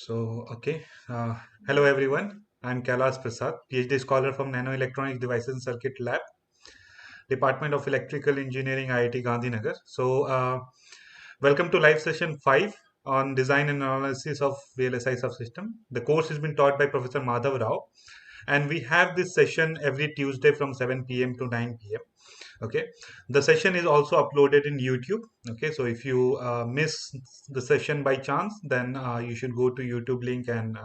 Okay. Hello, everyone. I'm Kailash Prasad, PhD scholar from Nanoelectronics Devices and Circuit Lab, Department of Electrical Engineering, IIT Gandhinagar. Welcome to live session 5 on design and analysis of VLSI Subsystem. The course has been taught by Professor Madhav Rao, and we have this session every Tuesday from 7 p.m. to 9 p.m. Okay, the session is also uploaded in YouTube. Okay, so if you miss the session by chance, then you should go to YouTube link and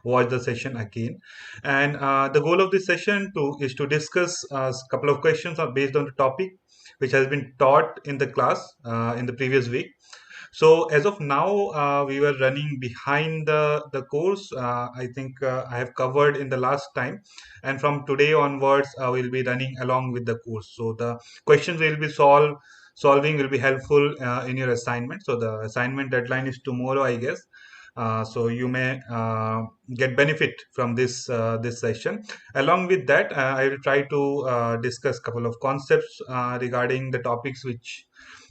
watch the session again. And the goal of this session is to discuss a couple of questions based on the topic which has been taught in the class in the previous week. So as of now, we were running behind the course. I think I have covered in the last time, and from today onwards, we'll be running along with the course. So the questions will be solving will be helpful in your assignment. So the assignment deadline is tomorrow, I guess. So you may get benefit from this session. Along with that, I will try to discuss couple of concepts regarding the topics which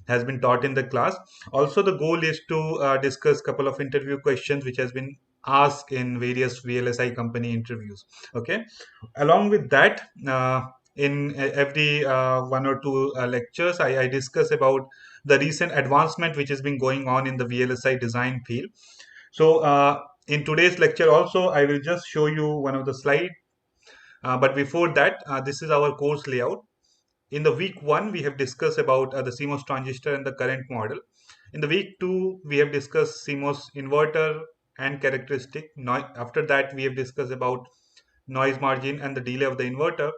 has been taught in the class. Also, the goal is to discuss couple of interview questions which has been asked in various VLSI company interviews. Okay. Along with that, in every one or two lectures, I discuss about the recent advancement which has been going on in the VLSI design field. So in today's lecture also, I will just show you one of the slide. But before that, this is our course layout. In the week one, we have discussed about the CMOS transistor and the current model. In the week two, we have discussed CMOS inverter and characteristic. After that, we have discussed about noise margin and the delay of the inverter.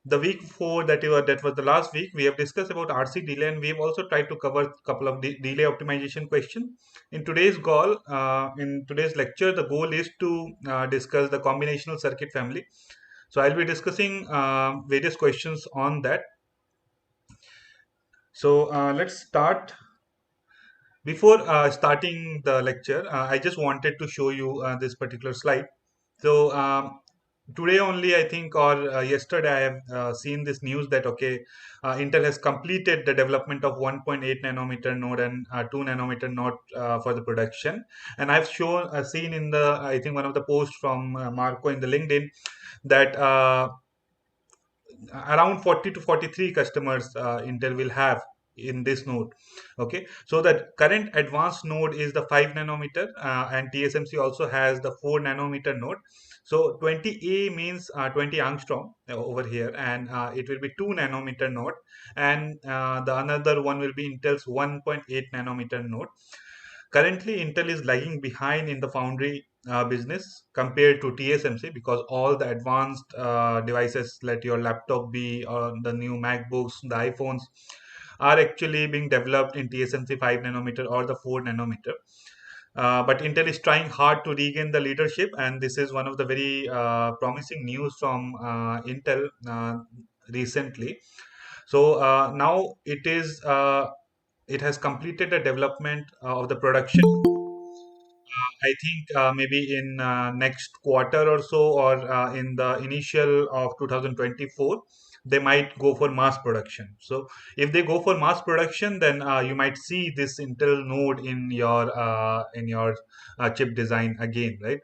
The week four, that was the last week, we have discussed about RC delay, and we have also tried to cover a couple of delay optimization questions. In today's lecture, the goal is to discuss the combinational circuit family. So I'll be discussing various questions on that. So let's start. Before starting the lecture, I just wanted to show you this particular slide. So today only, I think, or yesterday, I have seen this news that okay, Intel has completed the development of 1.8 nanometer node and 2 nanometer node for the production. And I've seen in the, I think, one of the posts from Marco in the LinkedIn that around 40 to 43 customers Intel will have in this node. Okay, so the current advanced node is the 5 nanometer, and TSMC also has the 4 nanometer node. So 20A means 20 angstrom over here, and it will be 2 nanometer node, and the another one will be Intel's 1.8 nanometer node. Currently, Intel is lagging behind in the foundry business compared to TSMC, because all the advanced devices, let your laptop be, or the new MacBooks, the iPhones, are actually being developed in TSMC 5 nanometer or the 4 nanometer. But Intel is trying hard to regain the leadership, and this is one of the very promising news from Intel recently. So now it has completed the development of the production. I think maybe in next quarter or so, or in the initial of 2024, they might go for mass production. So if they go for mass production, then you might see this Intel node in your chip design again, right?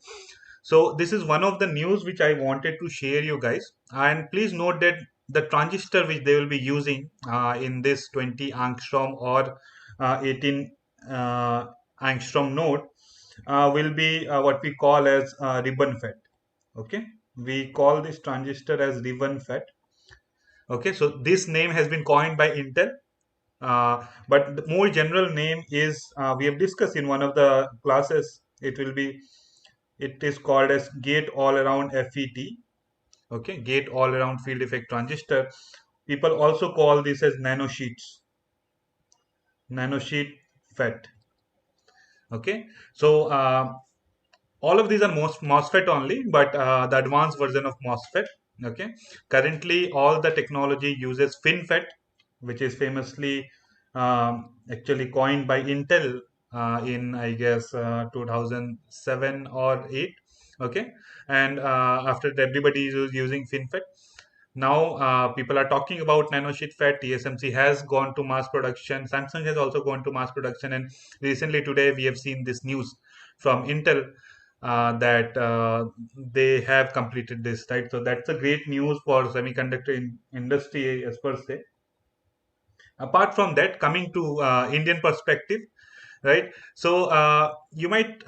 So this is one of the news which I wanted to share you guys. And please note that the transistor which they will be using in this 20 angstrom or 18 angstrom node will be what we call as ribbon FET. Okay, we call this transistor as ribbon FET. Okay, so this name has been coined by Intel, but the more general name is we have discussed in one of the classes. It is called as gate all around FET. Okay, gate all around field effect transistor. People also call this as nanosheet FET. Okay, so all of these are MOSFET only, but the advanced version of MOSFET. Okay, currently all the technology uses FinFET, which is famously actually coined by Intel in, I guess, 2007 or 8. Okay, and after that, everybody is using FinFET. Now people are talking about nanosheet fed. TSMC has gone to mass production. Samsung has also gone to mass production. And recently today we have seen this news from Intel that they have completed this, right? So that's a great news for semiconductor industry as per se. Apart from that, coming to Indian perspective, right? So you might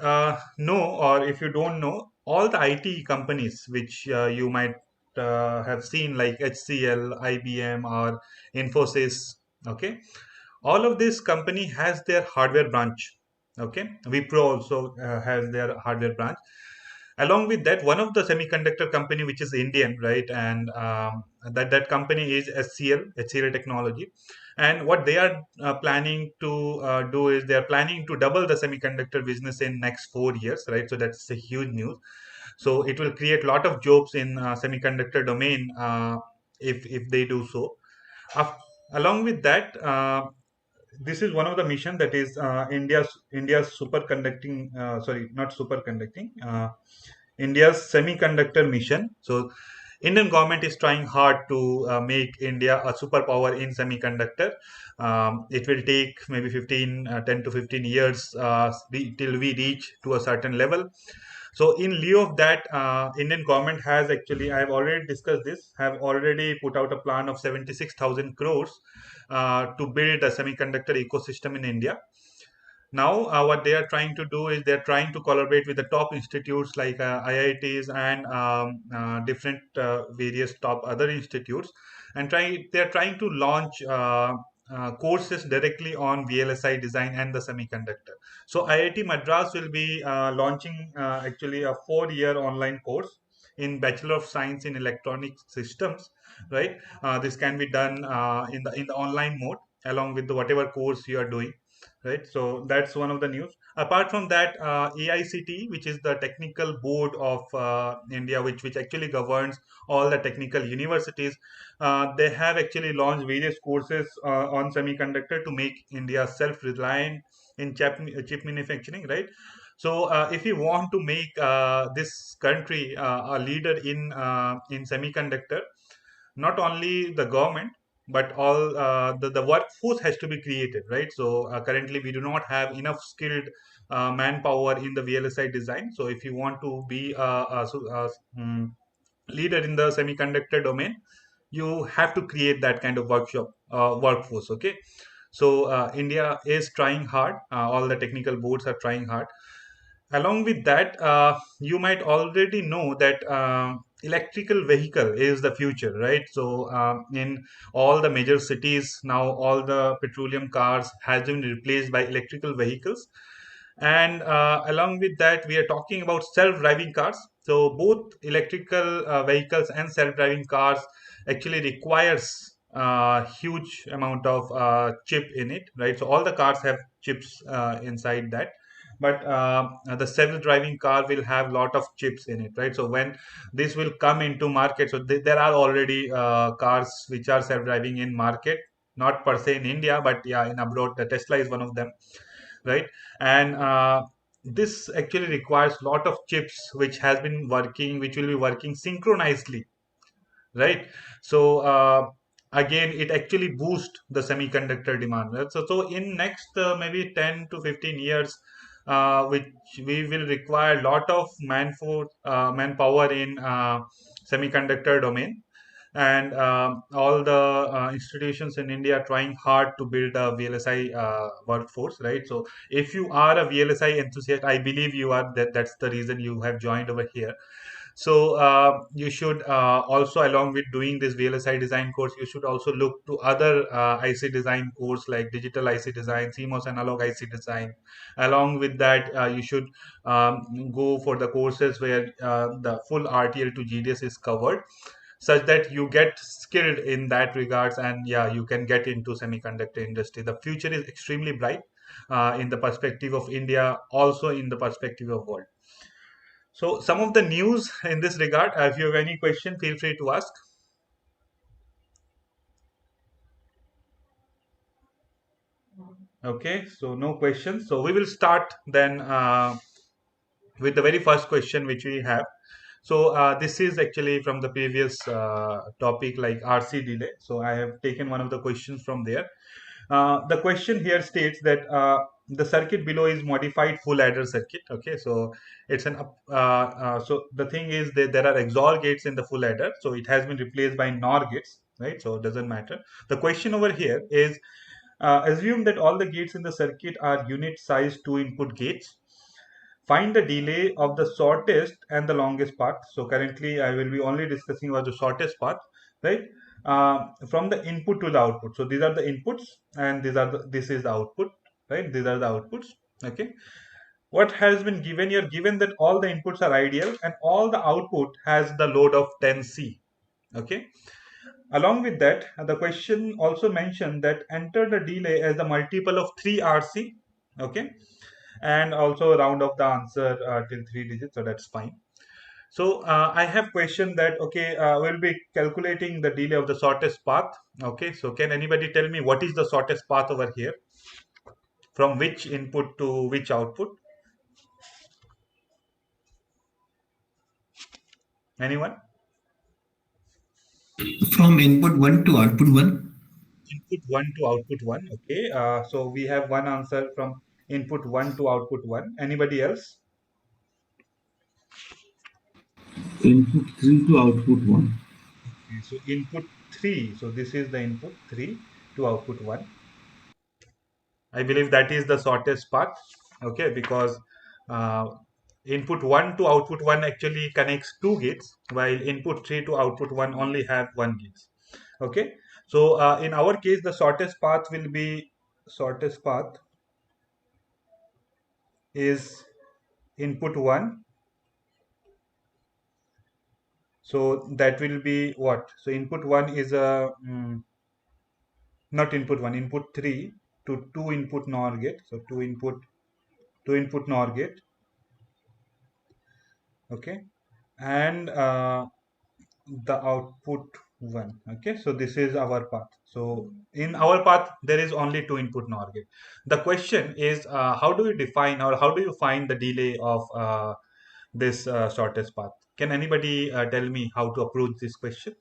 know, or if you don't know, all the IT companies which you might have seen, like HCL, IBM, or Infosys. Okay, all of this company has their hardware branch. Okay, Wipro also has their hardware branch. Along with that, one of the semiconductor company which is Indian, right, and that company is HCL Technology. And what they are planning to do is they are planning to double the semiconductor business in next 4 years, right? So that's a huge news. So it will create a lot of jobs in semiconductor domain if they do so. Af- Along with that, this is one of the mission, that is India's superconducting, sorry, not superconducting, India's semiconductor mission. So Indian government is trying hard to make India a superpower in semiconductor. It will take maybe 10 to 15 years till we reach to a certain level. So in lieu of that, Indian government has actually, I have already discussed this, have already put out a plan of 76,000 crores to build a semiconductor ecosystem in India. Now what they are trying to do is they're trying to collaborate with the top institutes like IITs and different various top other institutes, and they're trying to launch courses directly on VLSI design and the semiconductor. So IIT Madras will be launching actually a 4-year online course in Bachelor of Science in Electronic Systems, right? This can be done in the online mode along with the whatever course you are doing, right? So that's one of the news. Apart from that, AICT, which is the technical board of India, which actually governs all the technical universities, they have actually launched various courses on semiconductor to make India self-reliant in chip manufacturing, right? So if you want to make this country a leader in semiconductor, not only the government but all the workforce has to be created, right? So currently we do not have enough skilled manpower in the VLSI design. So if you want to be leader in the semiconductor domain, you have to create that kind of workforce. Okay, so India is trying hard, all the technical boards are trying hard. Along with that, you might already know that electrical vehicle is the future, right? So in all the major cities now, all the petroleum cars has been replaced by electrical vehicles. And along with that, we are talking about self-driving cars. So both electrical vehicles and self-driving cars actually requires huge amount of chip in it, right? So all the cars have chips inside that, but the self-driving car will have lot of chips in it, right? So when this will come into market, so there are already cars which are self-driving in market, not per se in India, but yeah, in abroad. The Tesla is one of them, right? And this actually requires lot of chips which will be working synchronously, right? So again, it actually boosts the semiconductor demand, right? So in next maybe 10 to 15 years, which we will require a lot of manpower in semiconductor domain. And all the institutions in India are trying hard to build a VLSI workforce, right? So if you are a VLSI enthusiast, I believe you are, that's the reason you have joined over here. So you should also, along with doing this VLSI design course, you should also look to other IC design course like digital IC design, CMOS analog IC design. Along with that, you should go for the courses where the full RTL to GDS is covered, such that you get skilled in that regards, and yeah, you can get into semiconductor industry. The future is extremely bright in the perspective of India, also in the perspective of world. So some of the news in this regard, if you have any question, feel free to ask. Okay, so no questions. So we will start then with the very first question which we have. So this is actually from the previous topic, like RC delay. So I have taken one of the questions from there. The question here states that the circuit below is modified full adder circuit. Okay, so it's an so the thing is that there are XOR gates in the full adder, so it has been replaced by NOR gates, right? So it doesn't matter. The question over here is, assume that all the gates in the circuit are unit size 2-input gates. Find the delay of the shortest and the longest path. So currently I will be only discussing about the shortest path, right? From the input to the output. So these are the inputs and this is the output, right? These are the outputs. Okay. What has been given here? Given that all the inputs are ideal and all the output has the load of 10C. Okay. Along with that, the question also mentioned that enter the delay as the multiple of 3RC. Okay, and also round off the answer till 3 digits, so that's fine. So I have questioned that, okay, we'll be calculating the delay of the shortest path. Okay, so can anybody tell me what is the shortest path over here, from which input to which output? Anyone? From input 1 to output 1. Input 1 to output 1. Okay, so we have one answer from input 1 to output 1. Anybody else? Input 3 to output 1. Okay, so input 3, so this is the input 3 to output 1. I believe that is the shortest path. Okay, because uh, input 1 to output 1 actually connects two gates, while input 3 to output 1 only have one gate. Okay, so in our case, the shortest path will be, shortest path is input 1. So that will be what? So input 1 is a not input 1, input 3 to 2 input NOR gate. So 2 input NOR gate. Okay, and the output 1. Okay, so this is our path. So in our path there is only 2 input NOR gate. The question is, how do you define or how do you find the delay of this shortest path? Can anybody tell me how to approach this question?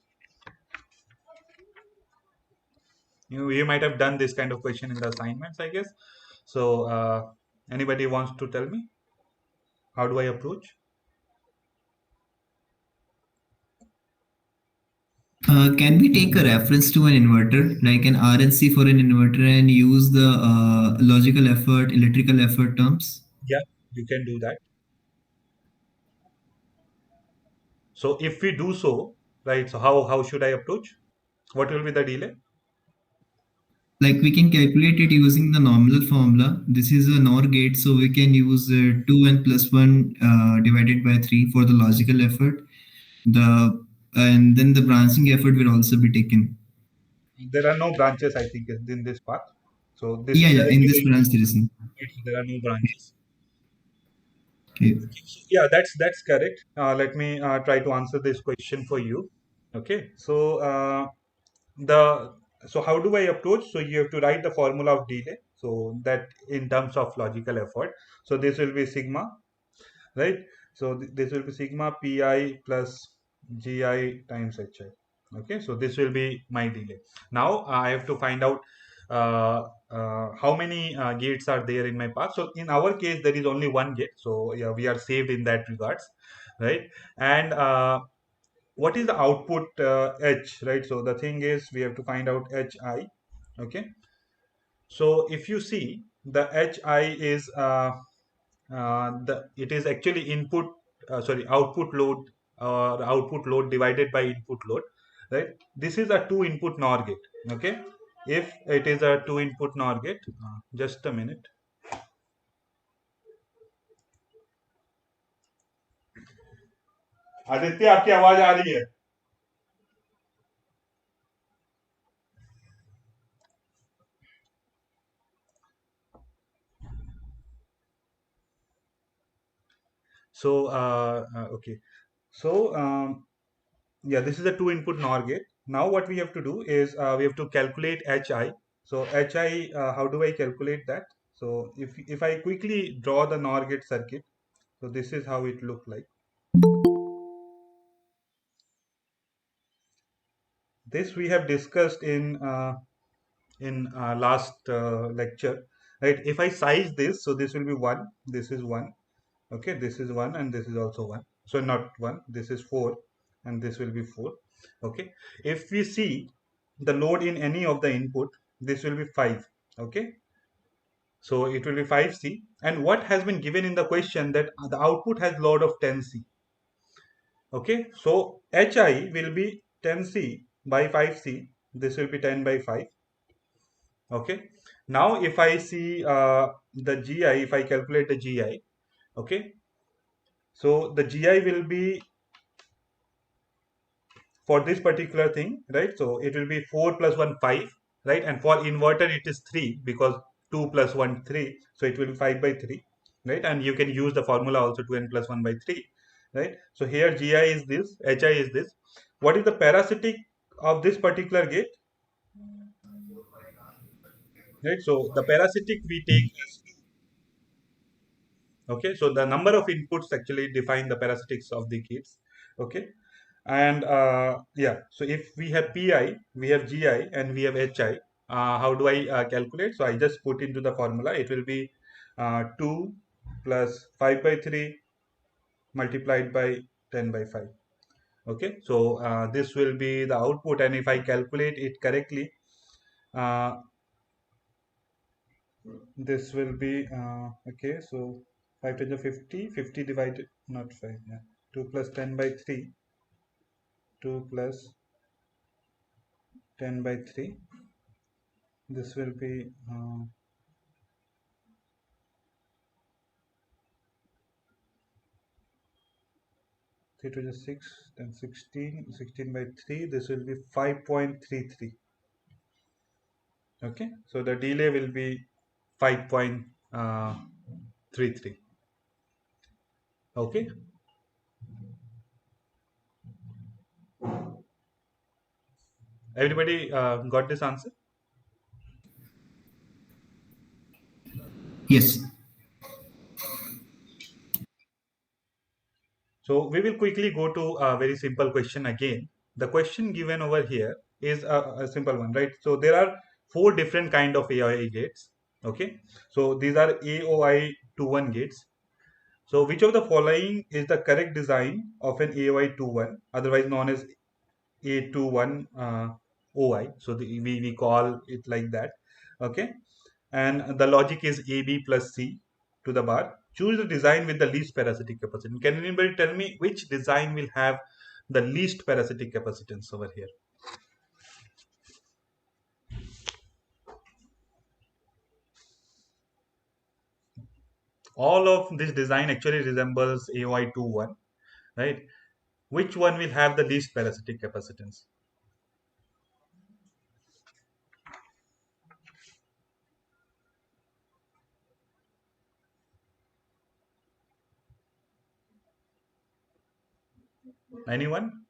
You might have done this kind of question in the assignments, I guess. So anybody wants to tell me how do I approach? Can we take a reference to an inverter, like an RNC for an inverter, and use the logical effort, electrical effort terms? Yeah, you can do that. So if we do so, right, so how should I approach? What will be the delay? Like we can calculate it using the nominal formula. This is a NOR gate, so we can use 2n plus 1 divided by 3 for the logical effort. The And then the branching effort will also be taken. There are no branches, I think, in this path. So this Yeah, yeah. In directly this will be, branch there is no. right, so there are no branches. Okay. Okay, so yeah, that's correct. Let me try to answer this question for you. Okay, so the so how do I approach? So you have to write the formula of delay. So that in terms of logical effort. So this will be sigma, right? So this will be sigma pi plus gi times hi. Okay, so this will be my delay. Now I have to find out how many gates are there in my path. So in our case there is only one gate, so yeah, we are saved in that regards, right? And what is the output h, right? So the thing is we have to find out hi. Okay, so if you see the hi is the it is actually input sorry output load, or output load divided by input load, right? This is a 2 input NOR gate. Okay, if it is a 2 input NOR gate, just a minute. Aditya आपकी आवाज आ रही है? So okay, so yeah, this is a 2 input NOR gate. Now what we have to do is we have to calculate hi. So hi, how do I calculate that? So if I quickly draw the NOR gate circuit, so this is how it look like. this we have discussed in last lecture, right? If I size this, so this will be 1, this is 1, okay, this is 1, and this is also 1. So not 1, this is 4, and this will be 4. Okay, if we see the load in any of the input, this will be 5. Okay, so it will be 5C, and what has been given in the question that the output has load of 10C. Okay, so HI will be 10C by 5C. This will be 10 by 5. Okay, now if I see the GI, if I calculate the GI, okay, so the GI will be for this particular thing, right? So it will be 4 plus 1 5, right? And for inverter it is 3 because 2 plus 1 3, so it will be 5 by 3, right? And you can use the formula also 2n plus 1 by 3, right? So here GI is this, HI is this. What is the parasitic of this particular gate, right? So the parasitic we take as 2. Okay, so the number of inputs actually define the parasitics of the gates. Okay, and yeah, so if we have pi, we have gi, and we have hi, how do I calculate? So I just put into the formula. It will be 2 plus 5 by 3 multiplied by 10 by 5. Okay, so this will be the output, and if I calculate it correctly, uh, this will be okay, so 5 to the 50, 50 divided, not 5, yeah, 2 plus 10 by 3, 2 plus 10 by 3, this will be 3 to the 6, then 16, 16 by 3, this will be 5.33. Okay, so the delay will be 5.33. Okay, everybody got this answer? Yes. So we will quickly go to a very simple question again. The question given over here is a simple one, right? So there are four different kind of AOI gates. Okay, so these are AOI 21 gates. So which of the following is the correct design of an AOI 21, otherwise known as A21 OI? So we call it like that. Okay, and the logic is AB plus C to the bar. Choose the design with the least parasitic capacitance. Can anybody tell me which design will have the least parasitic capacitance over here? All of this design actually resembles AY21, right? Which one will have the least parasitic capacitance? Anyone?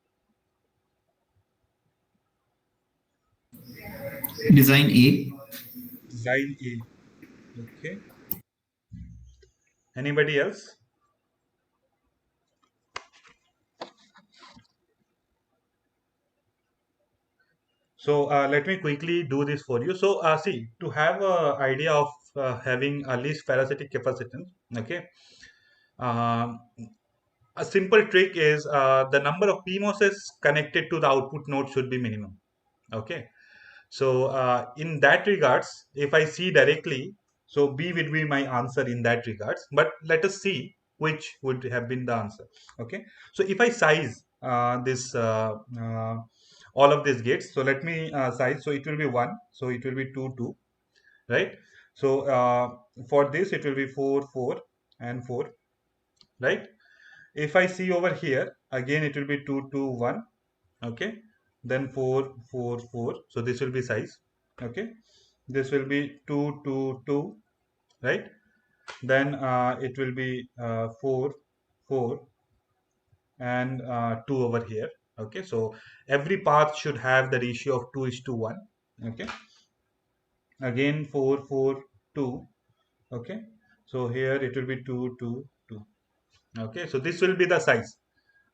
Design A. Design A. Okay. Anybody else? So let me quickly do this for you. So see, to have a idea of having a least parasitic capacitance, okay, um, a simple trick is the number of PMOSes connected to the output node should be minimum. Okay, so in that regards, if I see directly, so B would be my answer in that regards. But let us see which would have been the answer. Okay, so if I size this all of these gates, so let me size. So it will be 1. So it will be 2 2, right? So for this it will be 4 4 and 4, right? If I see over here again, it will be 2 2 1. Okay, then 4 4 4, so this will be size. Okay, this will be 2 2 2, right? Then it will be 4 4 and 2 over here. Okay, so every path should have the ratio of 2 is to 1. Okay, again 4 4 2. Okay, so here it will be 2 2 2. Okay, so this will be the size.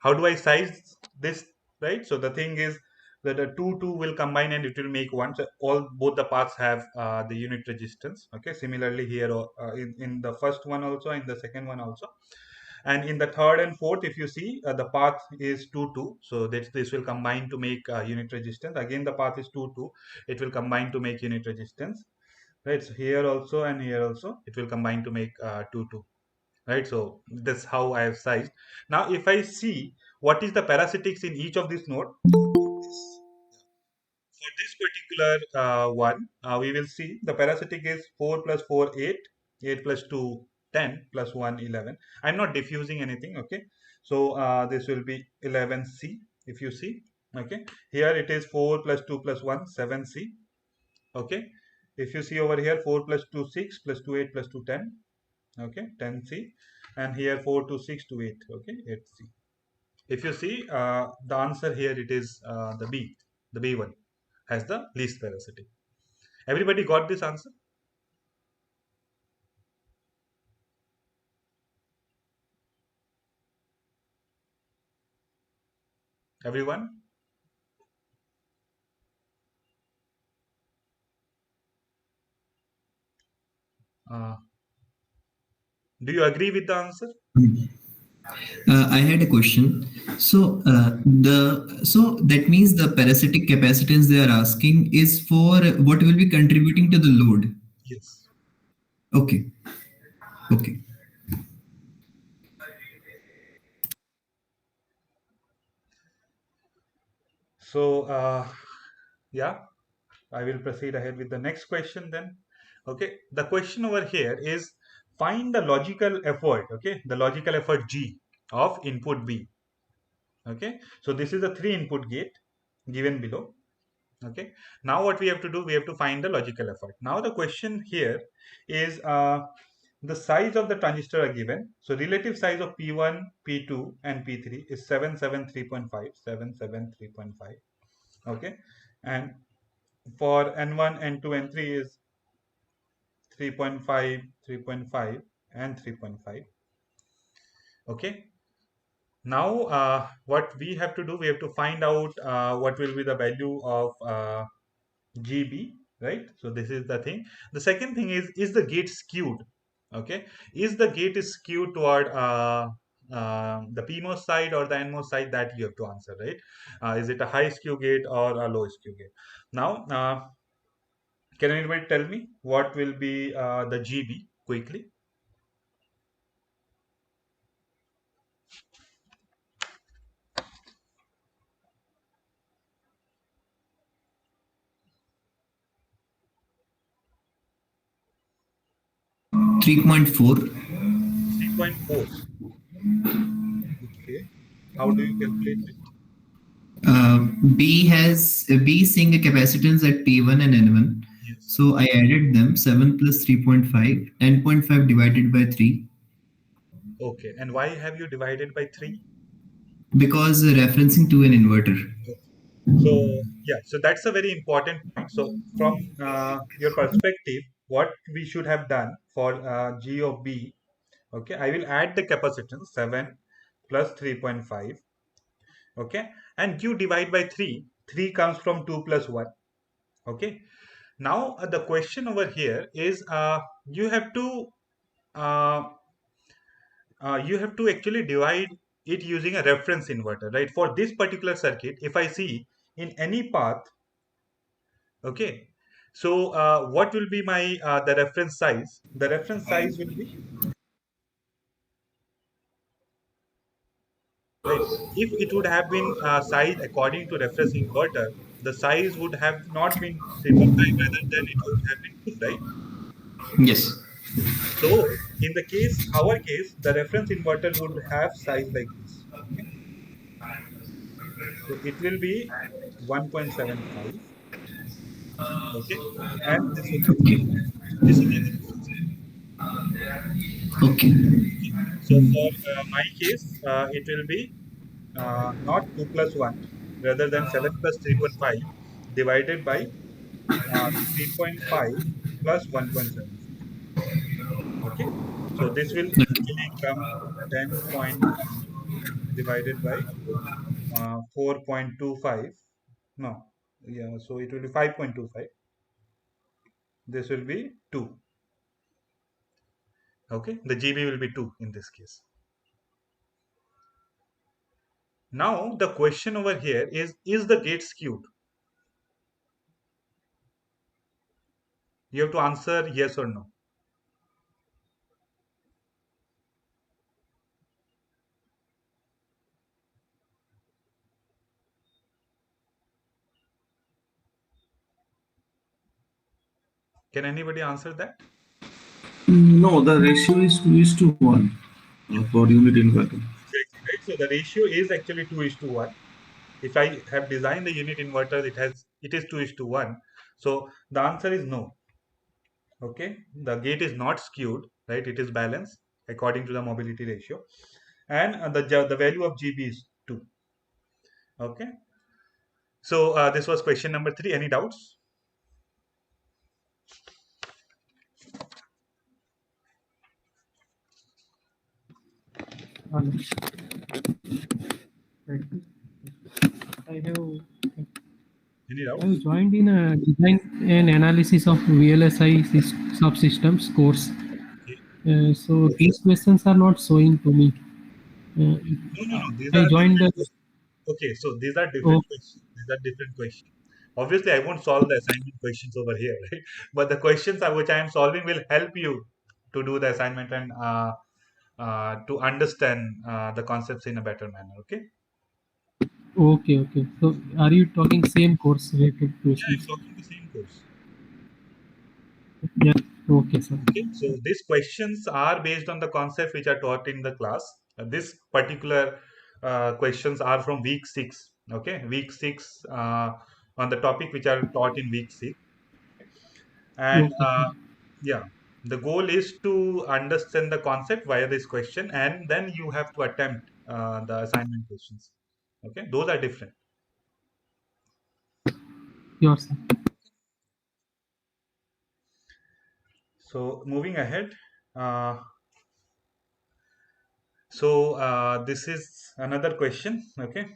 How do I size this, right? So the thing is, the 2 will combine and it will make 1. So all both the paths have the unit resistance. Okay, similarly here in the first one also, in the second one also, and in the third and fourth, if you see, the path is 2 so this will combine to make unit resistance. Again the path is 2 it will combine to make unit resistance, right? So here also and here also it will combine to make 2 right? So that's how I have sized. Now if I see what is the parasitics in each of these node, for this particular one, we will see the parasitic is 4 plus 4, 8, 8 plus 2, 10, plus 1, 11. I'm not diffusing anything, okay? So this will be 11C, if you see, okay? Here it is 4 plus 2 plus 1, 7C, okay? If you see over here, 4 plus 2, 6, plus 2, 8, plus 2, 10, okay? 10C. And here 4, 2, 6, 2, 8, okay? 8C. If you see, the answer here, it is the B one has the least parasitic. Everybody got this answer? Everyone? Uh, do you agree with the answer? I had a question. So that means the parasitic capacitance they are asking is for what will be contributing to the load. Yes. Okay. Okay. So, yeah, I will proceed ahead with the next question then. Okay, the question over here is find the logical effort, okay, the logical effort G of input B. Okay, so this is a 3 input gate given below. Okay, now what we have to do, we have to find the logical effort. Now the question here is the size of the transistor are given. So relative size of P1, P2 and P3 is 773.5, 773.5. Okay, and for N1, N2, N3 is 3.5, 3.5 and 3.5. Okay, now what we have to do, we have to find out what will be the value of GB, right? So this is the thing. The second thing is the gate skewed? Okay, is the gate is skewed toward the PMOS side or the NMOS side? That you have to answer, right? Is it a high skew gate or a low skew gate? Now, can anybody tell me what will be the GB quickly? 3.4. 3.4. Okay. How do you calculate it? B seeing a capacitance at P1 and N1. Yes. So I added them 7 plus 3.5, 10.5 divided by 3 Okay. And why have you divided by 3? because referencing to an inverter. So yeah, so that's a very important point. So from your perspective, what we should have done for G of B, okay, I will add the capacitance 7 plus 3.5, okay, and you divide by 3. 3 comes from 2 plus 1, okay. Now the question over here is you have to uh, you have to actually divide it using a reference inverter, right? For this particular circuit, if I see in any path, okay, so what will be my the reference size? The reference size will be, right. If it would have been sized according to reference inverter, the size would have not been 3.5, rather than it would have been 2, right? Yes. So in the case, our case, the reference inverter would have size like this. Okay, so it will be 1.75. Okay, and this will be 3. Okay. This is our reference. Okay. Okay, so for my case, it will be not 2 plus 1, rather than 7 plus 3.5 divided by 3.5 plus 1.75. Okay, so this will actually come 10.5 divided by 4.25. No. Yeah, so it will be 5.25. This will be 2. Okay, the GB will be 2 in this case. Now the question over here is the gate skewed? You have to answer yes or no. Can anybody answer that? No, the ratio is 2 is to 1 for unit inverter. Exactly, right? So the ratio is actually 2 is to 1. If I have designed the unit inverter, it is 2 is to 1. So the answer is no. Okay, the gate is not skewed, right? It is balanced according to the mobility ratio, and the value of GB is 2. Okay, so this was question number 3. Any doubts? Hello. Right. I have Any I doubts? have joined in a design and analysis of VLSI subsystems course. Okay. So these questions are not showing to me. Uh, No, no, no. These I are joined different the. questions. Okay, so these are Oh, different questions. These are different questions. Obviously, I won't solve the assignment questions over here, right? But the questions which I am solving will help you to do the assignment and to understand the concepts in a better manner. Okay. okay, okay. So are you talking same course related Yeah, I'm questions? talking the same course. Yeah. Okay, sir. Okay, so these questions are based on the concepts which are taught in the class. This particular questions are from week 6. Okay, week 6 on the topic which are taught in week 6. And Okay, sir. yeah, the goal is to understand the concept via this question, and then you have to attempt the assignment questions. Okay, those are different. Yours, sir. So moving ahead. Uh, so this is another question. Okay.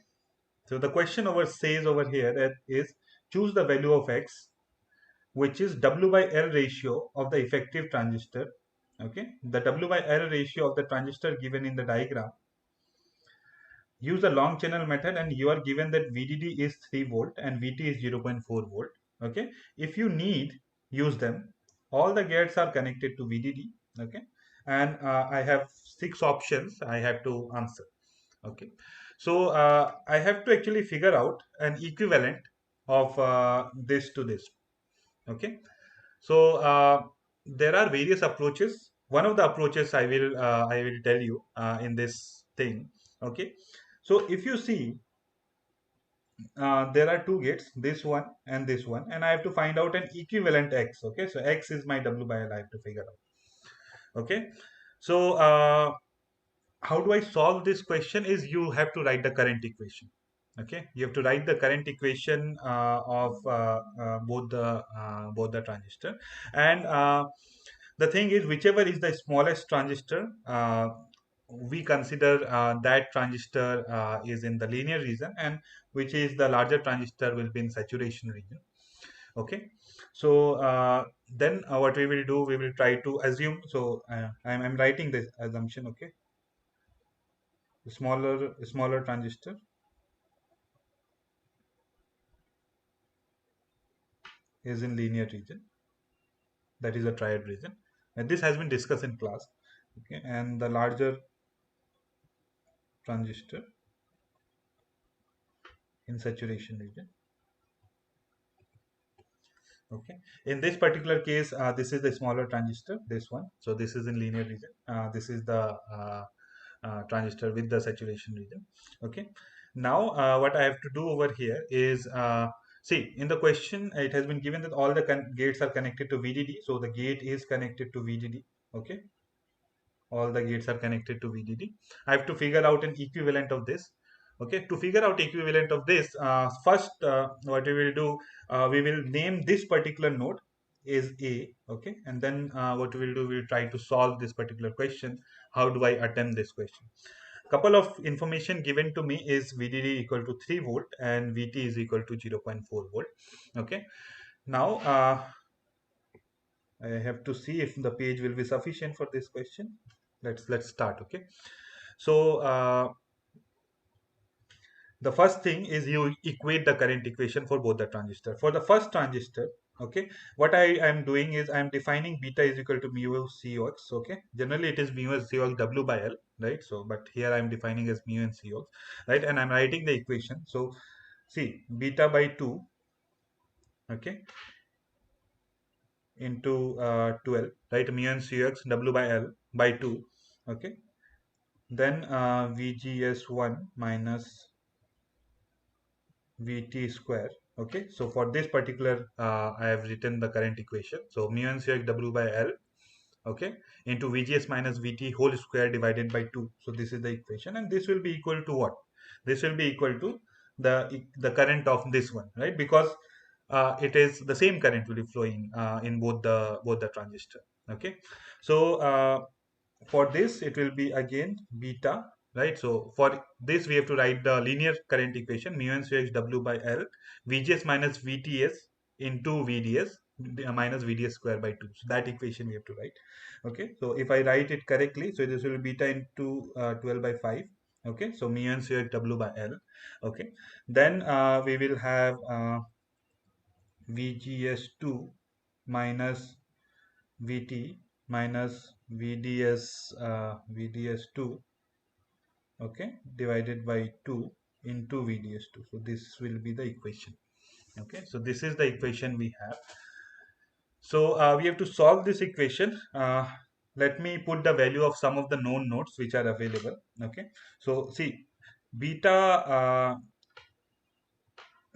So the question over says over here that is choose the value of x, which is W by L ratio of the effective transistor. Okay, the W by L ratio of the transistor given in the diagram. Use the long channel method, and you are given that VDD is 3 volt and VT is 0.4 volt. Okay, if you need, use them. All the gates are connected to VDD. Okay, and I have 6 options I have to answer. Okay, so I have to actually figure out an equivalent of this to this. Okay, so there are various approaches. One of the approaches I will tell you in this thing. Okay, so if you see, there are two gates, this one, and I have to find out an equivalent x. Okay, so x is my W by L. I have to figure out. Okay, so how do I solve this question is you have to write the current equation. Okay, you have to write the current equation of both the transistor, and the thing is whichever is the smallest transistor, we consider that transistor is in the linear region, and which is the larger transistor will be in saturation region. Okay, so then what we will do, we will try to assume. So I'm writing this assumption. Okay, smaller transistor is in linear region, that is a triad region, and this has been discussed in class. Okay, and the larger transistor in saturation region. Okay, in this particular case, this is the smaller transistor, this one. So this is in linear region. This is the transistor with the saturation region. Okay, now what I have to do over here is see, in the question it has been given that all the gates are connected to VDD. So the gate is connected to VDD. Okay, all the gates are connected to VDD. I have to figure out an equivalent of this. Okay, to figure out equivalent of this, first what we will do, we will name this particular node is A. Okay, and then what we will do, we will try to solve this particular question. How do I attempt this question? couple of information given to me is VDD equal to 3 volt and VT is equal to 0.4 volt. Okay. Now I have to see if the page will be sufficient for this question. Let's start. Okay. So the first thing is you equate the current equation for both the transistor. For the first transistor, okay, what I am doing is I am defining beta is equal to mu Cox. Okay, generally it is mu as Cox W by L, right? So but here I am defining as mu and Cox, right? And I'm writing the equation. So see, beta by 2, okay, into 12, right? Mu and Cox W by L by 2, okay. Then VGS1 minus Vt square. Okay, so for this particular I have written the current equation. So mu n square W by L, okay, into VGS minus Vt whole square divided by 2. So this is the equation, and this will be equal to what? This will be equal to the current of this one, right? Because it is the same current will be flowing in both the transistor. Okay, so for this it will be again beta, right? So for this we have to write the linear current equation mu n square W by L VGS minus VTS into VDS minus VDS square by 2. So that equation we have to write. Okay, so if I write it correctly, so this will be beta into 12 by 5. Okay, so mu n square W by L. Okay, then we will have VGS2 minus Vt minus VDS2, okay, divided by 2 into VDS2. So this will be the equation. Okay, so this is the equation we have. So we have to solve this equation. Let me put the value of some of the known nodes which are available. Okay, so see, beta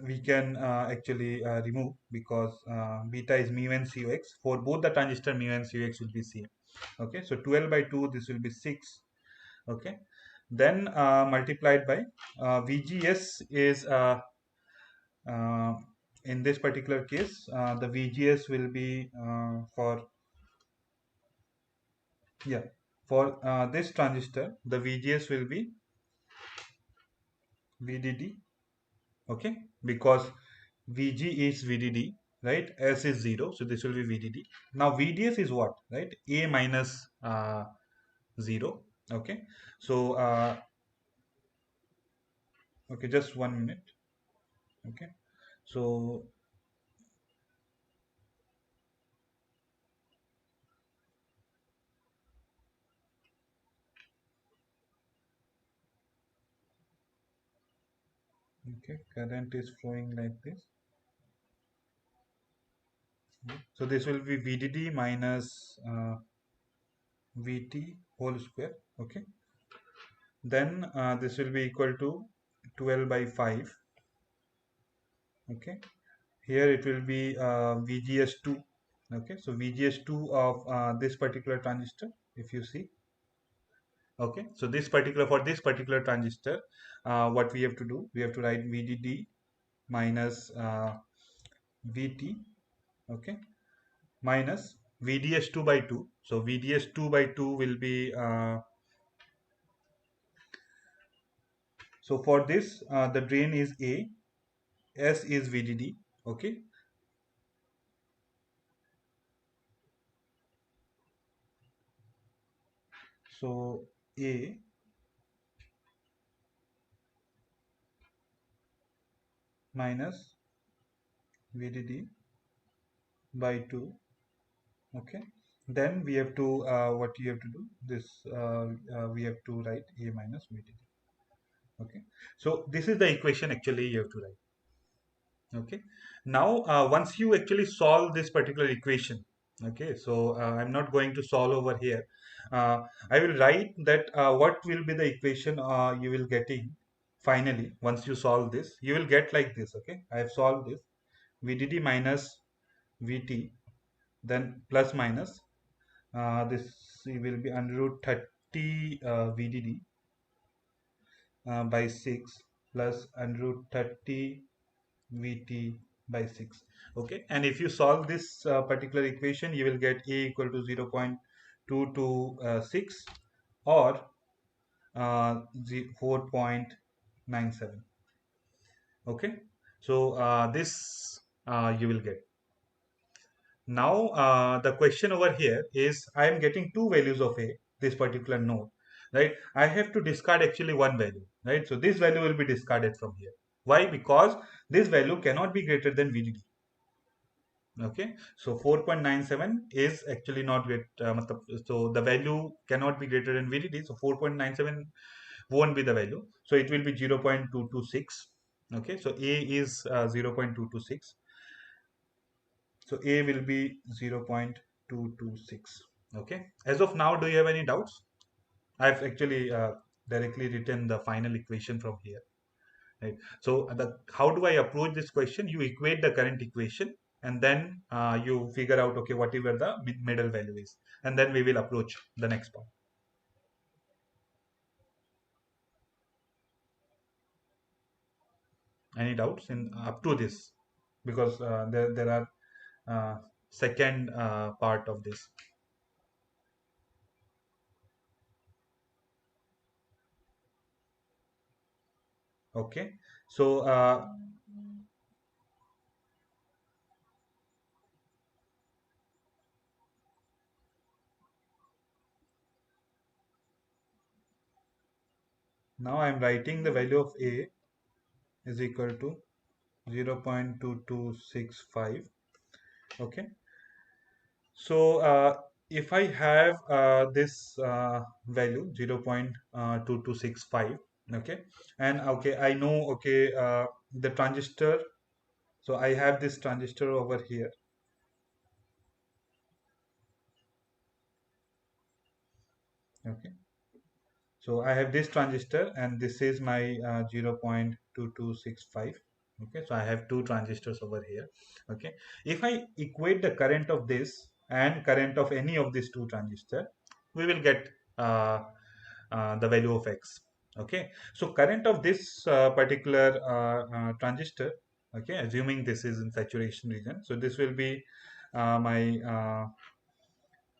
we can actually remove because beta is mu n Cox. For both the transistor, mu n Cox will be same. Okay, so 12 by 2, this will be 6. Okay, then multiplied by VGS is uh, in this particular case the VGS will be for this transistor the VGS will be VDD. Okay, because VG is VDD, right? S is 0, so this will be VDD. Now VDS is what, right? A minus 0. Okay, so okay, just 1 minute. Okay, so okay, current is flowing like this. So this will be VDD minus VT whole square. Okay, then this will be equal to 12 by 5. Okay, here it will be VGS2. Okay, so VGS2 of this particular transistor, if you see. Okay, so for this particular transistor, what we have to do, we have to write VDD minus VT, okay, minus VDS2 by 2. So VDS2 by 2 will be so for this the drain is A, S is VDD. Okay, so A minus VDD by 2. Okay, then we have to what you have to do this we have to write A minus VDD. Okay, so this is the equation actually you have to write. Okay, now once you actually solve this particular equation, okay, so I'm not going to solve over here. I will write that what will be the equation you will getting finally once you solve this. You will get like this. Okay, I have solved this VDD minus VT, then plus minus this will be under root 30 VDD by 6 plus under root 30 Vt by 6. Okay, and if you solve this particular equation, you will get A equal to 0.226 or 4.97. Okay, so this you will get. Now the question over here is I am getting two values of a this particular node, right? I have to discard actually one value, right? So this value will be discarded from here. Why? Because this value cannot be greater than VDD. Okay, so 4.97 is actually not great. So the value cannot be greater than VDD. So 4.97 won't be the value. So it will be 0.226. Okay, so A is 0.226. So A will be 0.226. Okay. As of now, do you have any doubts? I've actually directly written the final equation from here. Right. So how do I approach this question? You equate the current equation and then you figure out, okay, whatever the middle value is. And then we will approach the next part. Any doubts in up to this? Because there are second part of this. Okay. So now I am writing the value of A is equal to 0.2265. Okay, so if I have this value 0.2265, okay, and okay, I know, okay, the transistor, so I have this transistor over here. Okay, so I have this transistor and this is my 0.2265. Okay, so I have two transistors over here. Okay, if I equate the current of this and current of any of these two transistors, we will get the value of X. Okay, so current of this particular transistor, okay, assuming this is in saturation region, so this will be my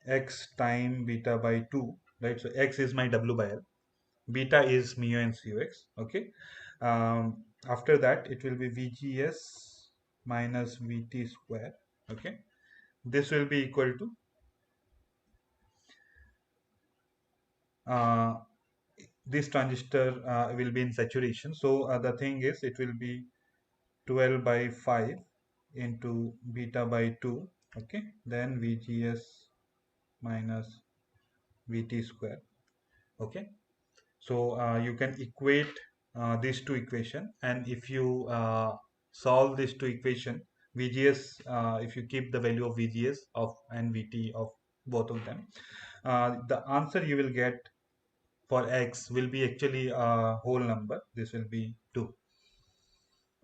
X time beta by 2, right? So X is my W by L, beta is mu and Cux. Okay, after that it will be VGS minus VT square. Okay, this will be equal to this transistor will be in saturation. So the thing is, it will be 12 by 5 into beta by 2. Okay, then VGS minus VT square. Okay, so you can equate these two equation, and if you solve these two equation, VGS, if you keep the value of VGS of and VT of both of them, the answer you will get for X will be actually a whole number. This will be 2.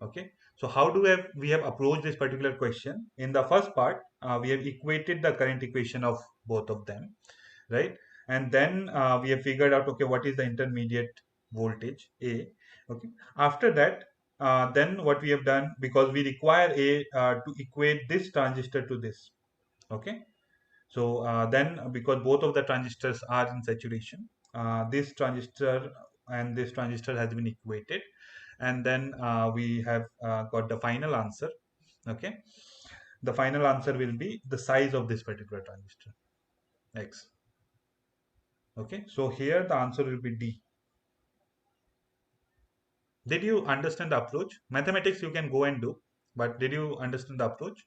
Okay, so how do we have approached this particular question? In the first part, we have equated the current equation of both of them, right? And then we have figured out, okay, what is the intermediate voltage A. Okay, after that, then what we have done, because we require A to equate this transistor to this. Okay, so then because both of the transistors are in saturation, this transistor and this transistor has been equated, and then we have got the final answer. Okay, the final answer will be the size of this particular transistor, X. Okay, so here the answer will be D. Did you understand the approach? Mathematics you can go and do, but did you understand the approach?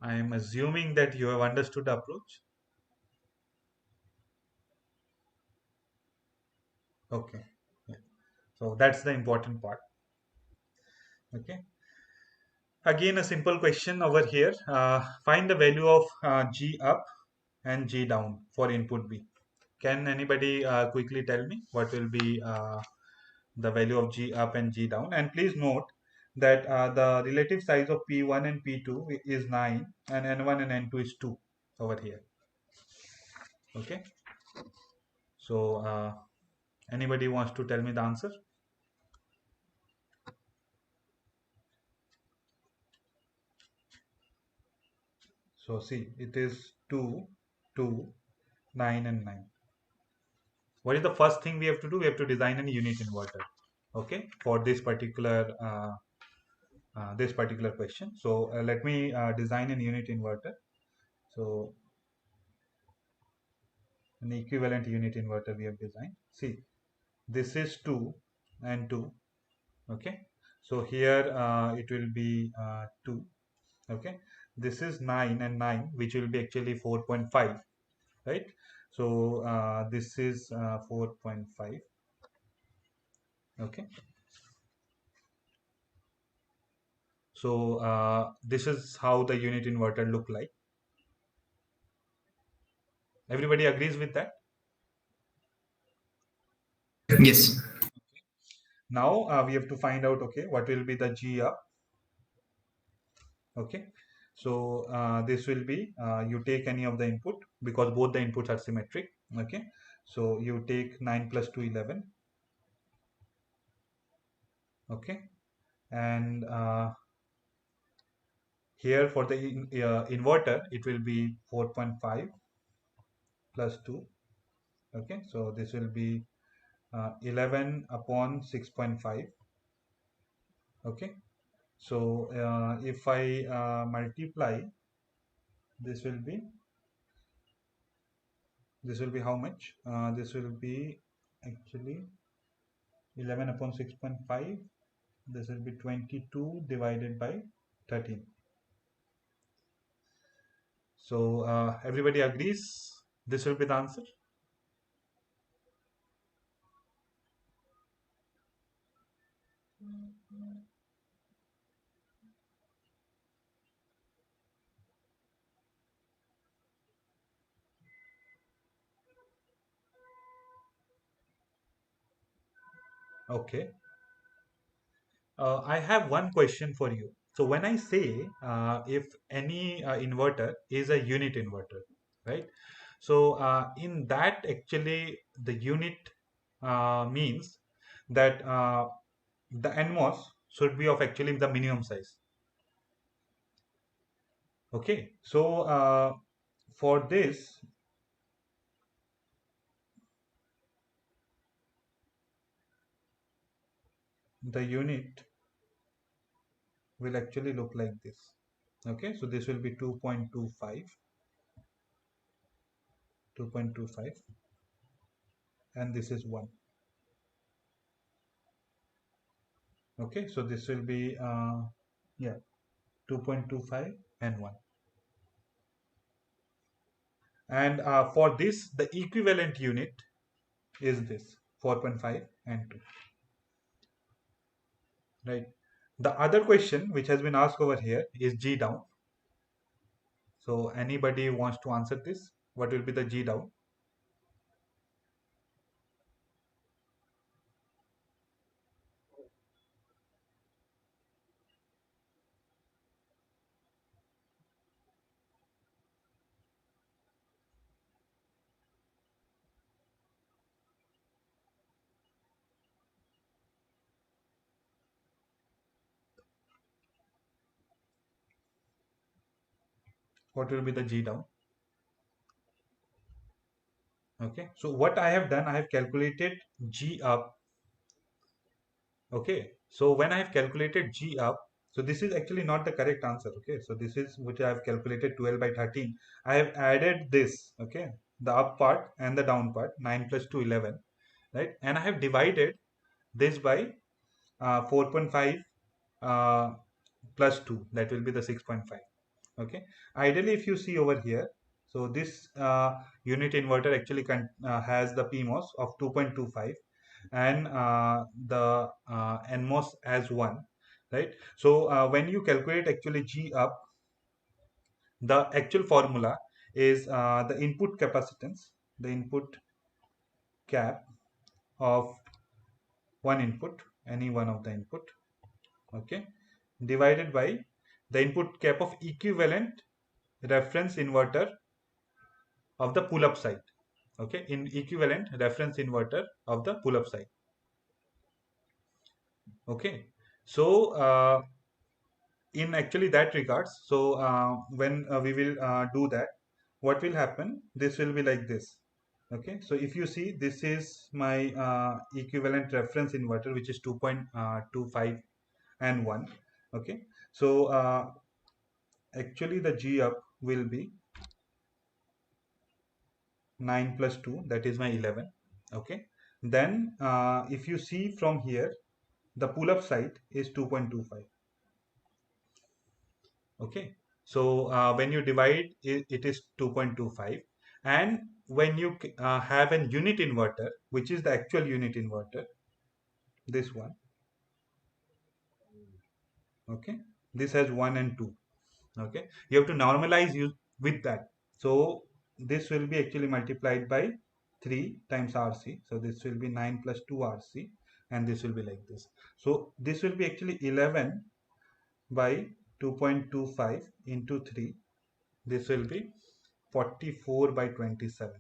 I am assuming that you have understood the approach. Okay, yeah. So that's the important part. Okay, again a simple question over here. Find the value of G up and G down for input B. Can anybody quickly tell me what will be the value of G up and G down? And please note that the relative size of P1 and P2 is 9 and N1 and N2 is 2 over here. Okay, so anybody wants to tell me the answer? So see, it is 2, 2, 9 and 9. What is the first thing we have to do? We have to design a unit inverter. Okay, for this particular question. So let me design a unit inverter. So an equivalent unit inverter we have designed. See, this is 2 and 2. Okay, so here it will be 2. Okay, this is 9 and 9, which will be actually 4.5, right? So this is 4.5. Okay, so this is how the unit inverter look like. Everybody agrees with that? Yes. Now we have to find out, okay, what will be the G up. Okay, so this will be you take any of the input because both the inputs are symmetric. Okay, so you take 9 plus 2, 11. Okay, and here for the inverter it will be 4.5 plus 2. Okay, so this will be 11 upon 6.5. Okay, so if I multiply, this will be how much? This will be actually 11 upon 6.5. This will be 22 divided by 13. So everybody agrees this will be the answer. Okay. I have one question for you. So when I say if any inverter is a unit inverter, right? So in that actually the unit means that the NMOS should be of actually the minimum size. Okay. So for this, the unit will actually look like this. Okay. So this will be 2.25, 2.25, and this is 1. Okay, so this will be yeah, 2.25 and 1. And for this the equivalent unit is this 4.5 and 2, right? The other question which has been asked over here is G down. So anybody wants to answer this? What will be the G down? What will be the G down? Okay, so what I have done, I have calculated G up. Okay, so when I have calculated G up, so this is actually not the correct answer. Okay, so this is which I have calculated 12 by 13. I have added this, okay, the up part and the down part, 9 plus 2, 11, right? And I have divided this by 4.5 uh, plus 2, that will be the 6.5. Okay, ideally if you see over here, so this unit inverter actually has the PMOS of 2.25 and the NMOS as 1, right? So when you calculate actually G up, the actual formula is the input capacitance, the input cap of one input, any one of the input, okay, divided by the input cap of equivalent reference inverter of the pull-up side. Okay, in equivalent reference inverter of the pull-up side. Okay, so in actually that regards, so when we will do that, what will happen, this will be like this. Okay, so if you see, this is my equivalent reference inverter, which is 2.25 and 1. Okay, so actually the G up will be 9 plus 2, that is my 11. Okay, then if you see from here, the pull up side is 2.25. Okay, so when you divide it, it is 2.25, and when you have an unit inverter, which is the actual unit inverter, this one. Okay, this has 1 and 2. Okay, you have to normalize you with that, so this will be actually multiplied by 3 times RC, so this will be 9 plus 2 RC, and this will be like this. So this will be actually 11 by 2.25 into 3, this will be 44 by 27.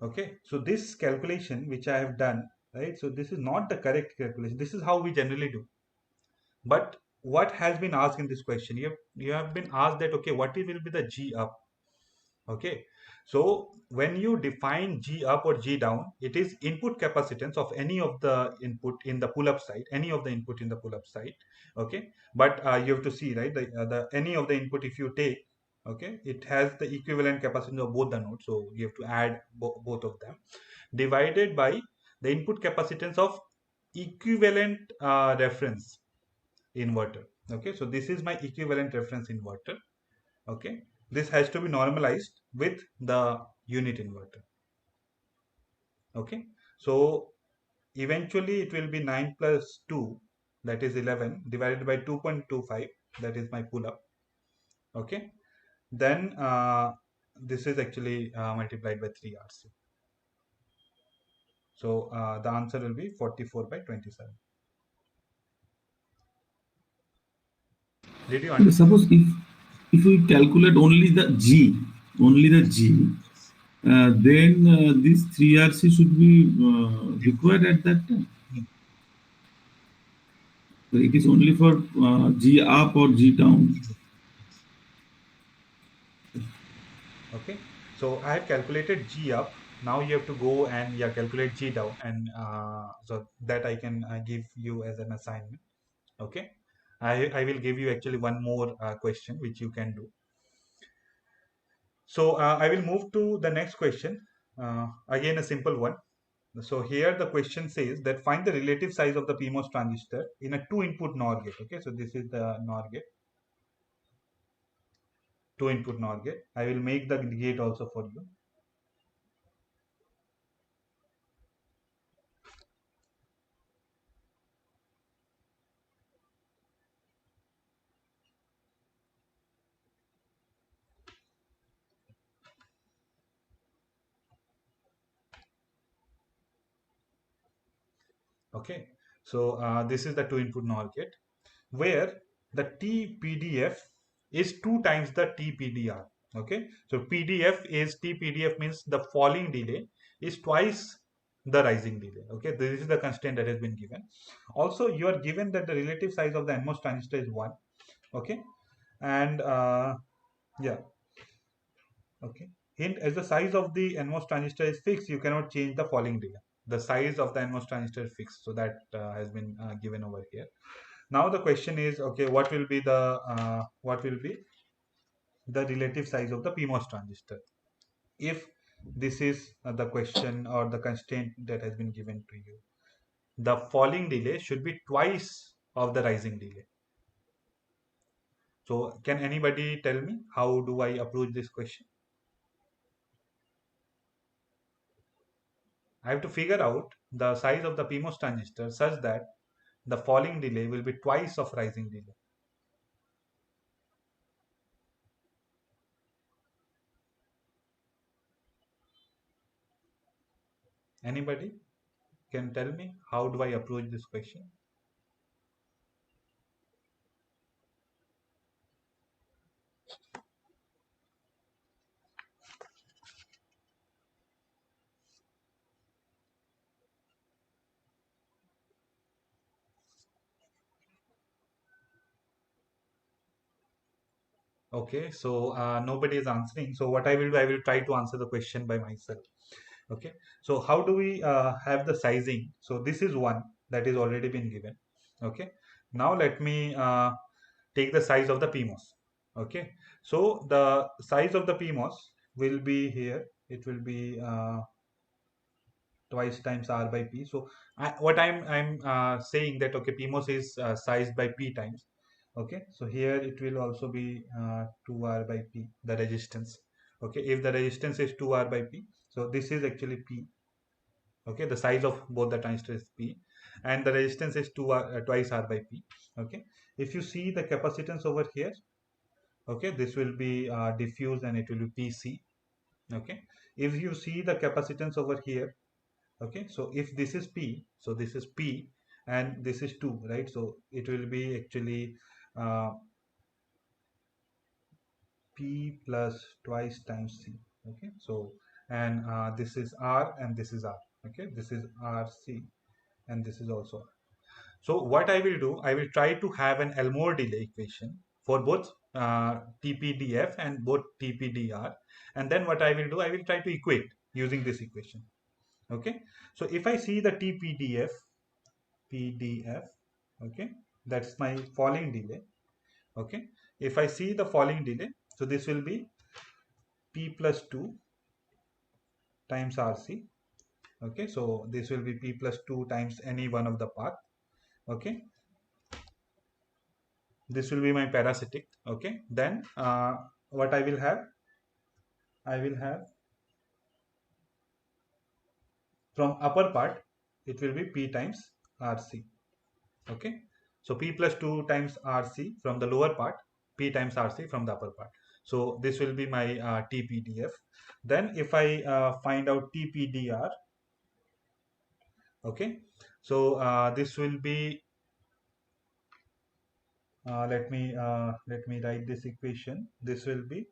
Okay, so this calculation which I have done, right, so this is not the correct calculation, this is how we generally do. But what has been asked in this question, you have been asked that, okay, what will be the G up? Okay, so when you define G up or G down, it is input capacitance of any of the input in the pull up side, any of the input in the pull up side. Okay, but you have to see, right, the any of the input if you take, okay, it has the equivalent capacitance of both the nodes, so you have to add both of them, divided by the input capacitance of equivalent reference inverter. Okay, so this is my equivalent reference inverter. Okay, this has to be normalized with the unit inverter. Okay, so eventually it will be 9 plus 2, that is 11, divided by 2.25, that is my pull up. Okay, then this is actually multiplied by 3 RC. So the answer will be 44 by 27. Did you Okay, understand? suppose if we calculate only the G, then this 3RC should be required at that time. So it is only for G up or G down. Okay, so I have calculated G up. Now you have to go and, yeah, calculate G down, and so that I can give you as an assignment. Okay, I will give you actually one more question which you can do. So I will move to the next question. Again, a simple one. So here the question says that find the relative size of the PMOS transistor in a two input NOR gate. Okay, so this is the NOR gate, two input NOR gate. I will make the gate also for you. Okay, so this is the two input NOR gate where the TPDF is 2 times the TPDR. Okay, so PDF is TPDF means the falling delay is twice the rising delay. Okay, this is the constraint that has been given. Also, you are given that the relative size of the NMOS transistor is 1. Okay, and yeah, okay. Hint, as the size of the NMOS transistor is fixed, you cannot change the falling delay. The size of the NMOS transistor is fixed, so that has been given over here. Now the question is, okay, what will be the relative size of the PMOS transistor? If this is the question or the constraint that has been given to you, the falling delay should be twice of the rising delay. So can anybody tell me how do I approach this question? I have to figure out the size of the PMOS transistor such that the falling delay will be twice of rising delay. Anybody can tell me how do I approach this question? Okay, so nobody is answering. So what I will do, I will try to answer the question by myself. Okay, so how do we have the sizing? So this is one that is already been given. Okay, now let me take the size of the PMOS. Okay, so the size of the PMOS will be here. It will be twice times R by P. So what I'm saying that okay, PMOS is sized by P times. Okay, so here it will also be 2R by P, the resistance. Okay, if the resistance is 2R by P, so this is actually P. Okay, the size of both the transistors is P, and the resistance is 2R, twice R by P. Okay, if you see the capacitance over here, okay, this will be diffuse and it will be PC. Okay, if you see the capacitance over here, okay, so if this is P, so this is P and this is 2, right? So it will be actually uh, P plus twice times C. Okay, so and this is R and this is R. Okay, this is RC and this is also R. So what I will do, I will try to have an Elmore delay equation for both TPDF and both TPDR, and then what I will do, I will try to equate using this equation. Okay, so if I see the TPDF, PDF, okay, that's my falling delay. Okay, if I see the falling delay, so this will be P plus 2 times RC. Okay, so this will be P plus 2 times any one of the path. Okay, this will be my parasitic. Okay, then what I will have, I will have from upper part, it will be P times RC. Okay, so P plus 2 times RC from the lower part, P times RC from the upper part. So this will be my TPDF. Then if I find out TPDR, okay, so this will be let me write this equation. This will be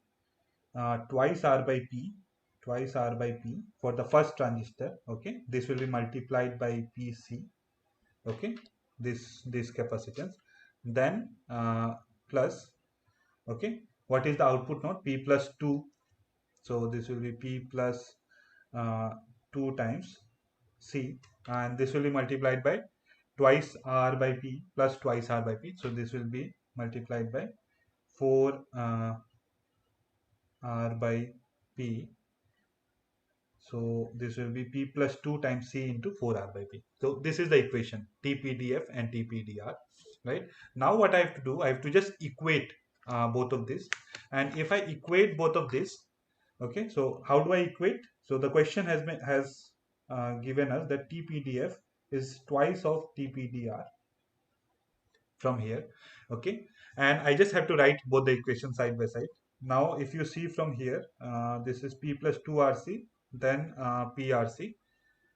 twice R by P, twice R by P for the first transistor. Okay, this will be multiplied by PC. Okay, this capacitance. Then plus, okay, what is the output node? P plus 2. So this will be P plus uh, 2 times C, and this will be multiplied by twice R by P plus twice R by P. So this will be multiplied by 4 R by P. So this will be P plus 2 times C into 4R by P. So this is the equation, TPDF and TPDR, right? Now what I have to do, I have to just equate both of this. And if I equate both of this, okay, so how do I equate? So the question has given us that TPDF is twice of TPDR from here. Okay, and I just have to write both the equations side by side. Now if you see from here, this is P plus 2RC, then PRC,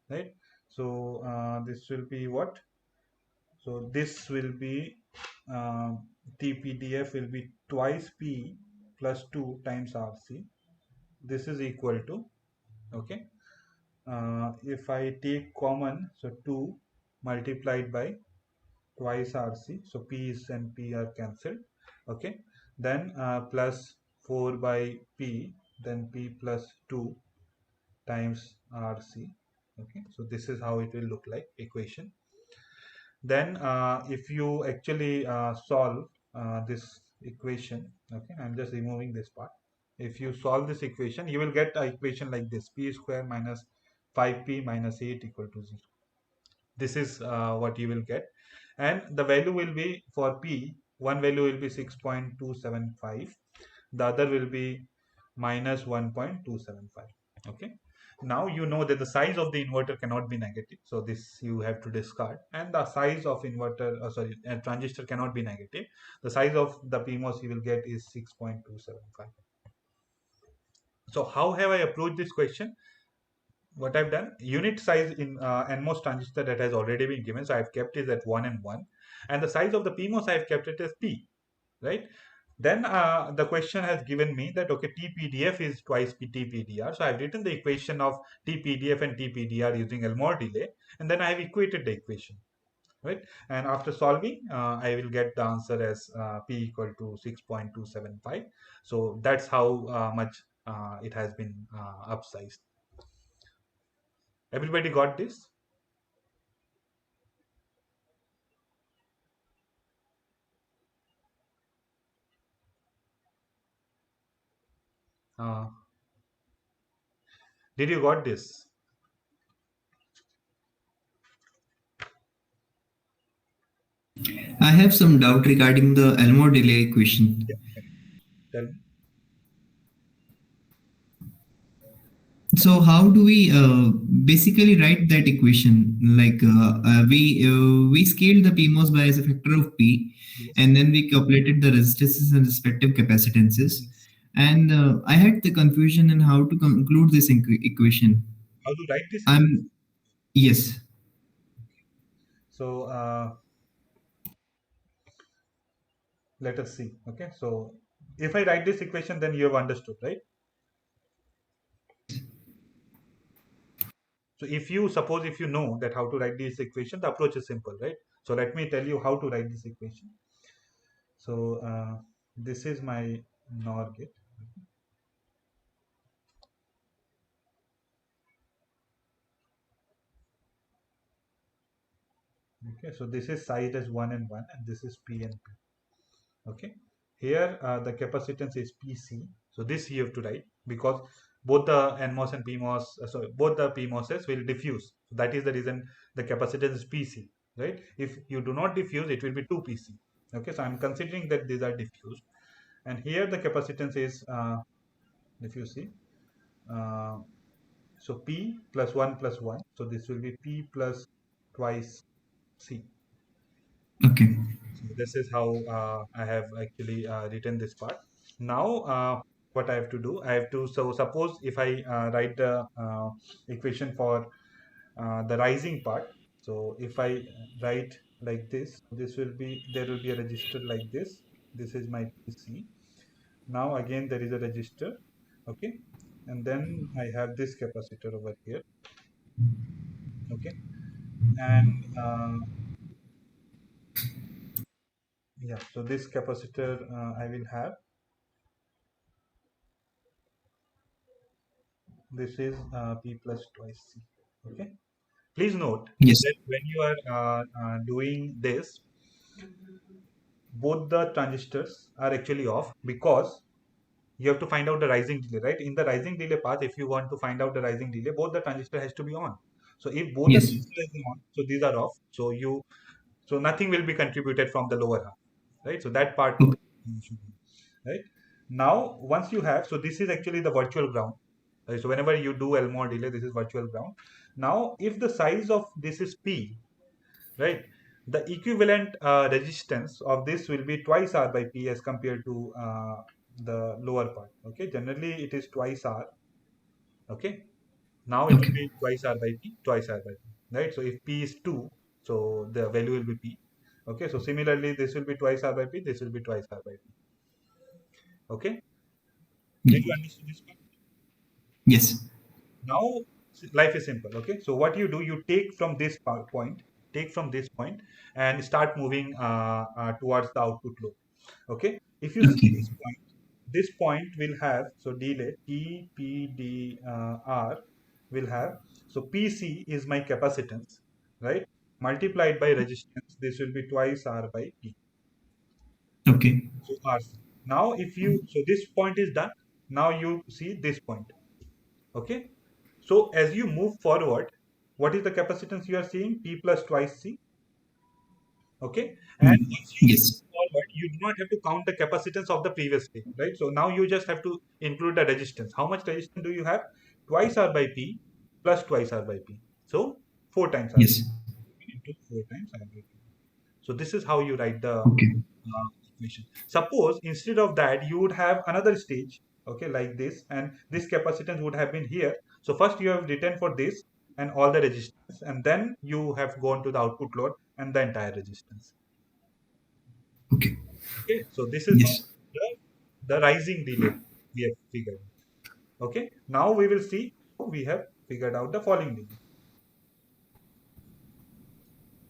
right? So this will be what? So this will be TPDF will be twice P plus 2 times RC. This is equal to, okay, if I take common, so 2 multiplied by twice RC, so P is and P are cancelled. Okay, then plus 4 by P, then P plus 2 times RC. Okay, so this is how it will look like equation. Then if you actually solve this equation, okay, I'm just removing this part. If you solve this equation, you will get an equation like this: P square minus 5P minus 8 equal to 0. This is what you will get, and the value will be for P, one value will be 6.275, the other will be minus 1.275. Okay, now you know that the size of the inverter cannot be negative, so this you have to discard, and the size of inverter transistor cannot be negative. The size of the PMOS you will get is 6.275. So how have I approached this question? What I've done, unit size in NMOS transistor that has already been given, so I've kept it at 1 and 1, and the size of the PMOS I've kept it as P, right? Then the question has given me that okay, TPDF is twice TPDR, so I've written the equation of TPDF and TPDR using Elmore delay, and then I have equated the equation. right? And after solving, I will get the answer as P equal to 6.275. So that's how much it has been upsized. Everybody got this? Uh, did you got this? I have some doubt regarding the Elmore delay equation. Yeah. Tell me. So how do we basically write that equation? Like we scaled the PMOS by as a factor of P, Yes. and then we calculated the resistances and respective capacitances. Yes. And I had the confusion in how to conclude this equation. How to write this equation? I'm Yes, So let us see. Okay. So if I write this equation, then you have understood, right? So if you suppose if you know that how to write this equation, the approach is simple, right? So let me tell you how to write this equation. So this is my NOR gate. Okay, so this is side as 1 and 1, and this is P and P. Okay, here the capacitance is PC. So this you have to write because both the NMOS and PMOS, sorry, both the PMOSs will diffuse. So that is the reason the capacitance is PC, right? If you do not diffuse, it will be 2PC. Okay, so I'm considering that these are diffused, and here the capacitance is, if you see, uh, so P plus 1 plus 1. So this will be P plus twice C. okay. So this is how I have actually written this part. Now, what I have to do, I have to, so suppose if I write the equation for the rising part. So if I write like this will be, there will be a register like this. This is my PC. Now again, there is a register. Okay. And then I have this capacitor over here. Okay. And yeah, so this capacitor I will have. This is P plus twice C. Okay. Please note Yes, that when you are doing this, both the transistors are actually off because you have to find out the rising delay, right? In the rising delay path, if you want to find out the rising delay, both the transistor has to be on. So if both the yes, transistor is on, so these are off. So nothing will be contributed from the lower half, right? So that part okay, should be, right? Now, once you have, so this is actually the virtual ground. Right? So whenever you do Elmore delay, this is virtual ground. Now, if the size of this is P, right? The equivalent resistance of this will be twice R by P as compared to the lower part. Okay, generally it is twice R. Okay, now it will okay, be twice R by P, twice R by P, right? So if P is 2, so the value will be P. Okay, so similarly, this will be twice R by P, this will be twice R by P. Okay, did you yeah, understand this part? yes, Now life is simple. Okay, so what you do, you take from this point, take from this point, and start moving towards the output load. Okay, if you see okay, this point will have, so delay T P D R will have, so PC is my capacitance, right? Multiplied by resistance, this will be twice R by P. okay, So RC. Now, if you, so this point is done. Now you see this point. Okay. So as you move forward, what is the capacitance you are seeing? P plus twice C. Okay. And mm, once you move yes, forward, you do not have to count the capacitance of the previous stage, right? So now you just have to include the resistance. How much resistance do you have? Twice R by P plus twice R by P. So four times R by yes, P into four times R by P. So this is how you write the okay, equation. Suppose instead of that, you would have another stage, okay, like this, and this capacitance would have been here. So first you have written for this and all the resistance, and then you have gone to the output load and the entire resistance. okay, Okay, so this is how yes, the rising delay we have figured. Okay, now we will see how we have figured out the falling delay.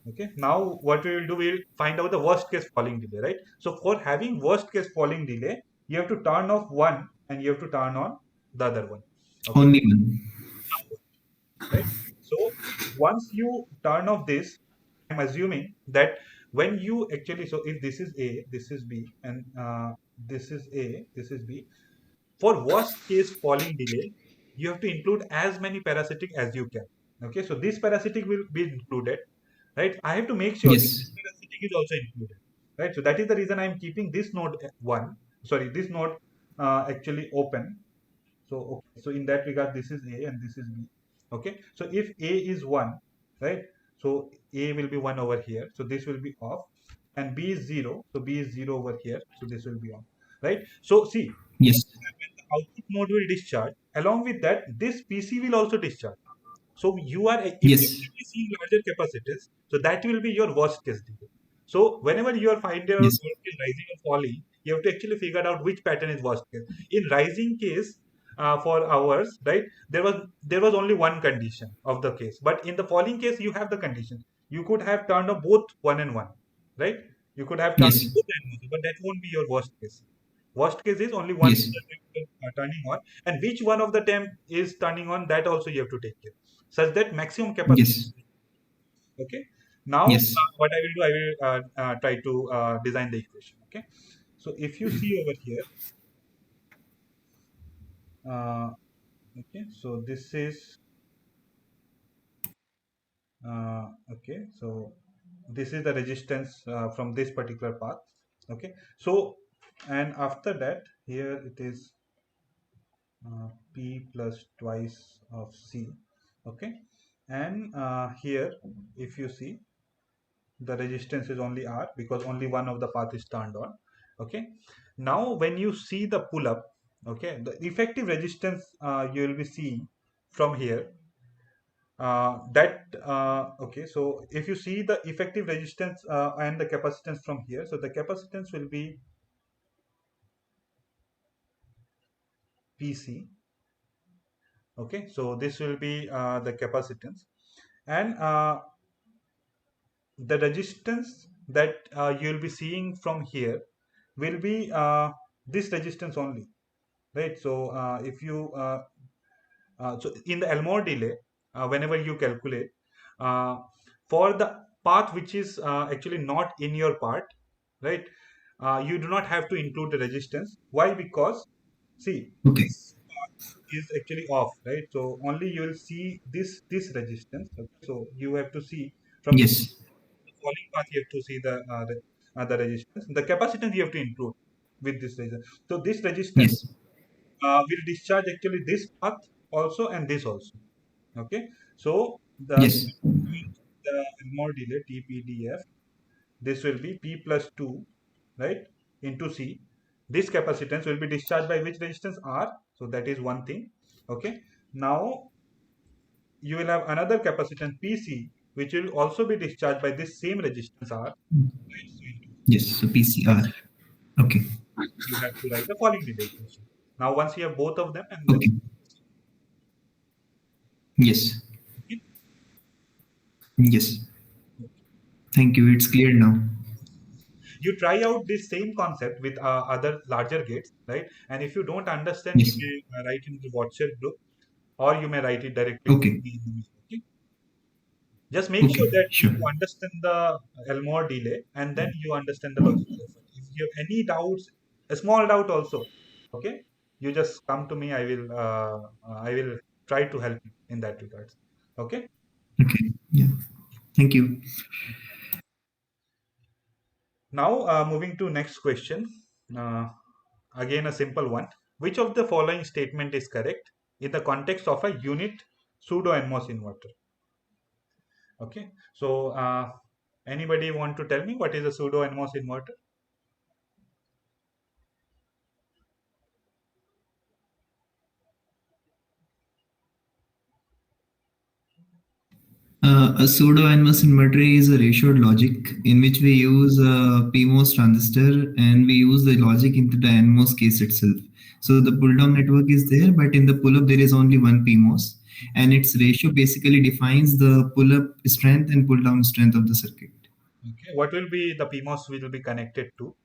Okay, now what we will do, we will find out the worst case falling delay, right? So for having worst case falling delay, you have to turn off one and you have to turn on the other one. Okay, Only one. right? So once you turn off this, I'm assuming that when you actually, so if this is A, this is B, and this is A, this is B, for worst case falling delay, you have to include as many parasitic as you can. Okay, so this parasitic will be included, right? I have to make sure that this Yes. parasitic is also included, right? So that is the reason I'm keeping this node one, sorry, this node actually open. So okay, so in that regard, this is A and this is B. Okay, so if A is one, right? So A will be one over here. So this will be off, and B is zero. So B is zero over here. So this will be on, right? So see, Yes. when the output node will discharge, along with that, this PC will also discharge. So you are Yes. effectively seeing larger capacitors. So that will be your worst case delay. So whenever you are finding out Yes. worst case rising or falling, you have to actually figure out which pattern is worst case. In rising case, for hours, right? There was only one condition of the case, but in the falling case, you have the condition. You could have turned on both one and one, right? You could have turned on Yes. both and one, but that won't be your worst case. Worst case is only one of Yes. the temp turning on, and which one of the temp is turning on, that also you have to take care, such that maximum capacity. Yes. Okay. Now, Yes. what I will do, I will try to design the equation. Okay. So if you see over here, uh, okay. So this is okay. So this is the resistance from this particular path. Okay. So and after that, here it is P plus twice of C. Okay. And here, if you see, the resistance is only R because only one of the path is turned on. Okay. Now when you see the pull up, okay, the effective resistance you will be seeing from here, okay, so if you see the effective resistance and the capacitance from here, so the capacitance will be PC. Okay, so this will be the capacitance, and the resistance that you will be seeing from here will be this resistance only, right? So if you so in the Elmore delay, whenever you calculate uh, for the path which is actually not in your part, right? You do not have to include the resistance. Why? Because see, Okay. this part is actually off, right? So only you will see this resistance. Okay? So you have to see from the Yes. falling path, you have to see the resistance. The capacitance you have to include with this resistance. So this resistance Yes. will discharge actually this path also and this also. Okay, so Yes. the more delay TPDF, this will be P plus 2, right, into C. This capacitance will be discharged by which resistance? R. So that is one thing. Okay, now you will have another capacitance PC, which will also be discharged by this same resistance R. Right? So Yes. So PCR. Okay. you have to write the falling delay equation. Now once you have both of them, and then Okay. Yes. okay, Yes. Thank you. It's clear now. you try out this same concept with other larger gates, right? And if you don't understand, you Yes. may write in the WhatsApp group, or you may write it directly to Okay. me in the mail, okay? Just make sure Okay. that Sure. you understand the Elmore delay and then you understand the logical effort. If you have any doubts, a small doubt also, okay, you just come to me. I will try to help you in that regards. Okay. Okay. Yeah. Thank you. Now moving to next question. Uh, Again, a simple one. Which of the following statement is correct in the context of a unit pseudo NMOS inverter? Okay. So, anybody want to tell me what is a pseudo NMOS inverter? A pseudo NMOS inverter is a ratioed logic in which we use a PMOS transistor and we use the logic into the NMOS case itself. So the pull down network is there, but in the pull up there is only one PMOS. and its ratio basically defines the pull-up strength and pull-down strength of the circuit. Okay. What will be the PMOS will be connected to?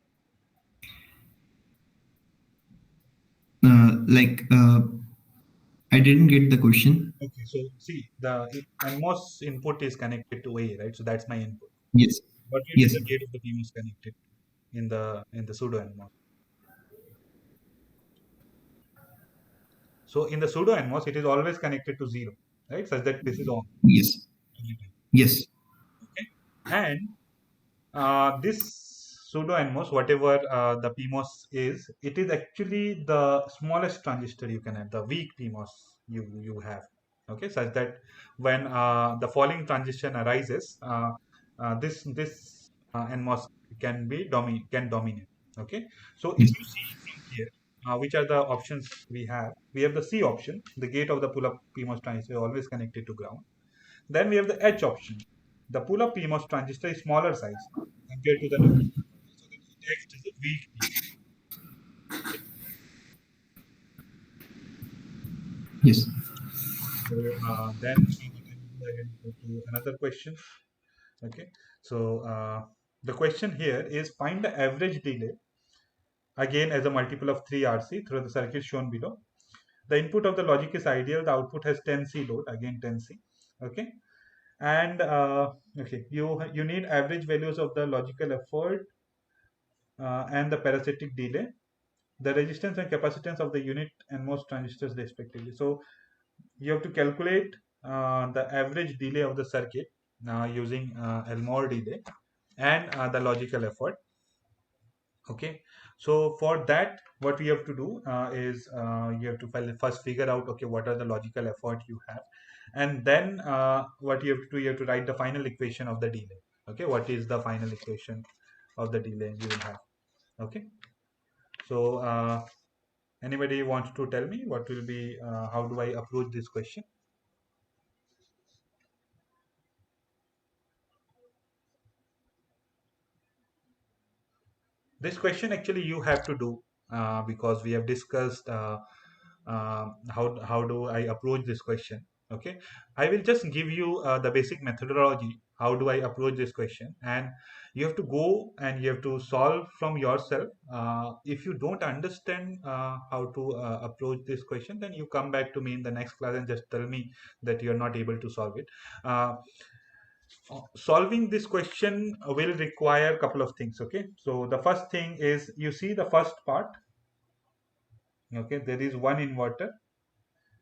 Like, I didn't get the question. Okay. So see, the NMOS input is connected to A, right? So that's my input. Yes, What will be yes, the gate of the PMOS connected in the pseudo NMOS? So in the pseudo NMOS, it is always connected to 0, right? Such that this is on yes, every time. yes, Okay. And this pseudo NMOS, whatever the PMOS is, it is actually the smallest transistor you can have, the weak PMOS you have. Okay, such that when the falling transition arises, this NMOS can dominate. Okay, so if yes, you see from here, which are the options we have? We have the C option, the gate of the pull-up PMOS transistor always connected to ground. Then we have the H option. The pull-up PMOS transistor is smaller size compared to the normal. So it acts as a weak PMOS. yes. So then I will go to another question. Okay. So the question here is find the average delay again as a multiple of 3 RC through the circuit shown below. The input of the logic is ideal. The output has 10C load, again 10C. Okay. And okay, you need average values of the logical effort and the parasitic delay, the resistance and capacitance of the unit and most transistors respectively. So you have to calculate the average delay of the circuit using Elmore delay and the logical effort. Okay, so for that, what we have to do is you have to first figure out, okay, what are the logical effort you have, and then what you have to do, you have to write the final equation of the delay. Okay, what is the final equation of the delay you will have? Okay, so anybody wants to tell me what will be, how do I approach this question? This question actually you have to do because we have discussed how do I approach this question. Okay, I will just give you the basic methodology. How do I approach this question? And you have to go and you have to solve from yourself. If you don't understand how to approach this question, then you come back to me in the next class and just tell me that you are not able to solve it. Solving this question will require a couple of things. Okay, so the first thing is, you see the first part. Okay, there is one inverter.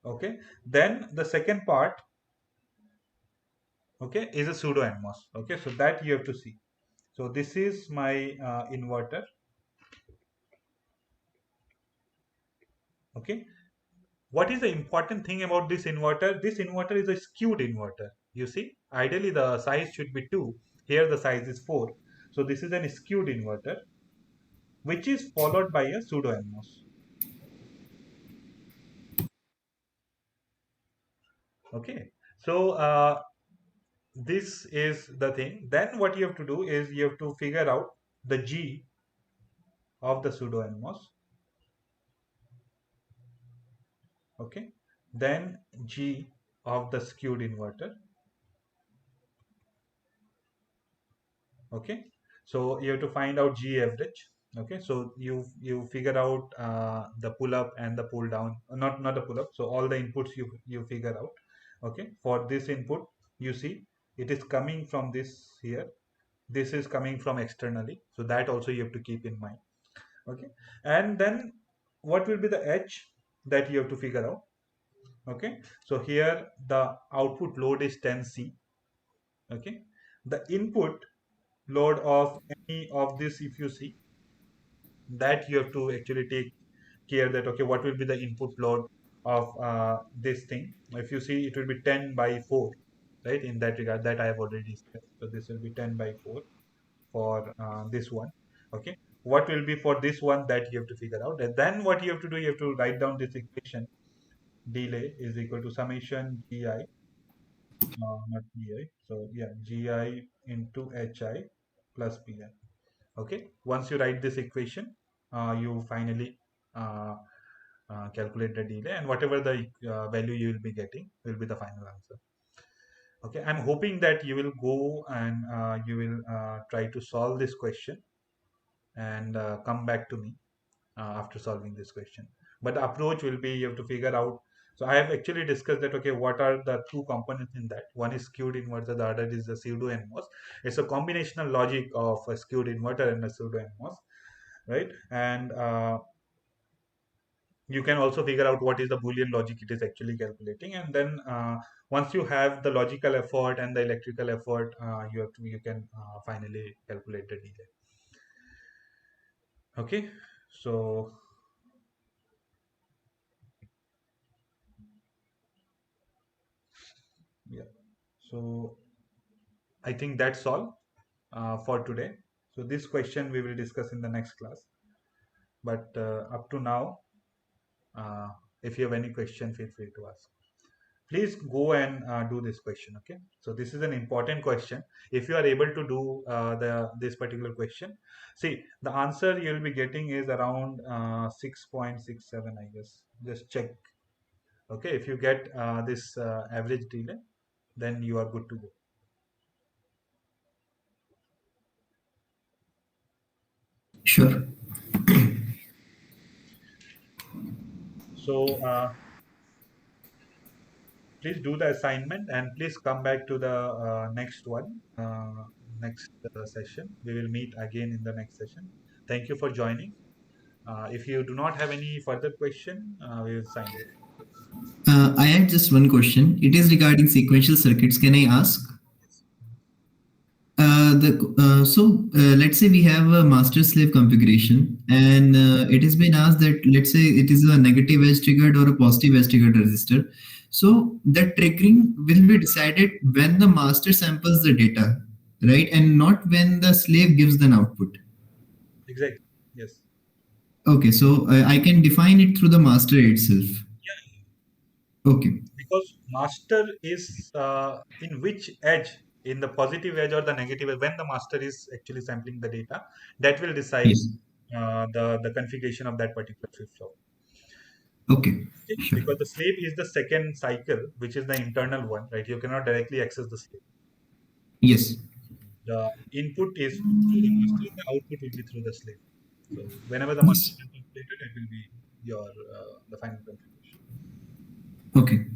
Okay, then the second part, okay, is a pseudo NMOS. Okay, so that you have to see. So this is my inverter. Okay, what is the important thing about this inverter? This inverter is a skewed inverter. You see, ideally the size should be 2, here the size is 4. So this is an skewed inverter which is followed by a pseudo NMOS. Okay, so this is the thing. Then what you have to do is you have to figure out the G of the pseudo NMOS. Okay, then G of the skewed inverter. Okay, so you have to find out G average. Okay, so you figure out the pull up and the pull down, not the pull up. So all the inputs you figure out. Okay, for this input, you see it is coming from this here. This is coming from externally, so that also you have to keep in mind. Okay, and then what will be the H that you have to figure out? Okay, so here the output load is 10C. Okay, the input load of any of this, if you see, that you have to actually take care that, okay, what will be the input load of this thing. If you see, it will be 10 by 4, right? In that regard, that I have already said. So this will be 10 by 4 for this one. Okay, what will be for this one, that you have to figure out. And then what you have to do, you have to write down this equation. Delay is equal to summation gi, not pi. So yeah, gi into hi plus pi. Okay, once you write this equation, you finally uh, calculate the delay, and whatever the value you will be getting will be the final answer. Okay, I'm hoping that you will go and you will try to solve this question and come back to me after solving this question. But the approach will be you have to figure out. So I have actually discussed that, okay, what are the two components in that? One is skewed inverter, the other is the pseudo NMOS. It's a combinational logic of a skewed inverter and a pseudo NMOS, right? And you can also figure out what is the Boolean logic it is actually calculating. And then once you have the logical effort and the electrical effort, you can finally calculate the delay. Okay, so yeah, so I think that's all for today. So this question we will discuss in the next class. But up to now, uh, if you have any question, feel free to ask. Please go and do this question. Okay. So this is an important question. If you are able to do this particular question, see the answer you will be getting is around 6.67, I guess. Just check. Okay. If you get this average delay, then you are good to go. Sure. So please do the assignment and please come back to the next one, next session. We will meet again in the next session. Thank you for joining. If you do not have any further question, we will sign it. I had just one question. It is regarding sequential circuits. Can I ask? Let's say we have a master slave configuration, and it has been asked that let's say it is a negative edge triggered or a positive edge triggered resistor. So that triggering will be decided when the master samples the data, right, and not when the slave gives an output. Exactly. Yes. Okay, so I can define it through the master itself. Yeah. Okay. Because master is in which edge, in the positive edge or the negative edge, when the master is actually sampling the data, that will decide Yes. the configuration of that particular flip-flop. Okay. Okay? Sure. Because the slave is the second cycle, which is the internal one, right? You cannot directly access the slave. Yes. The input is through the master, the output will be through the slave. So whenever the master Yes. is completed, it will be your the final configuration. Okay.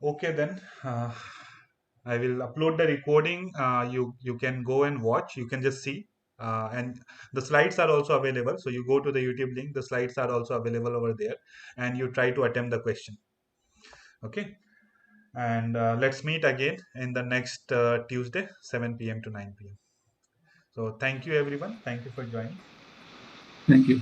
Okay, then I will upload the recording. You can go and watch. You can just see, and the slides are also available. So you go to the YouTube link. The slides are also available over there, and you try to attempt the question. Okay, and let's meet again in the next Tuesday, 7 p.m. to 9 p.m. So thank you, everyone. Thank you for joining. Thank you.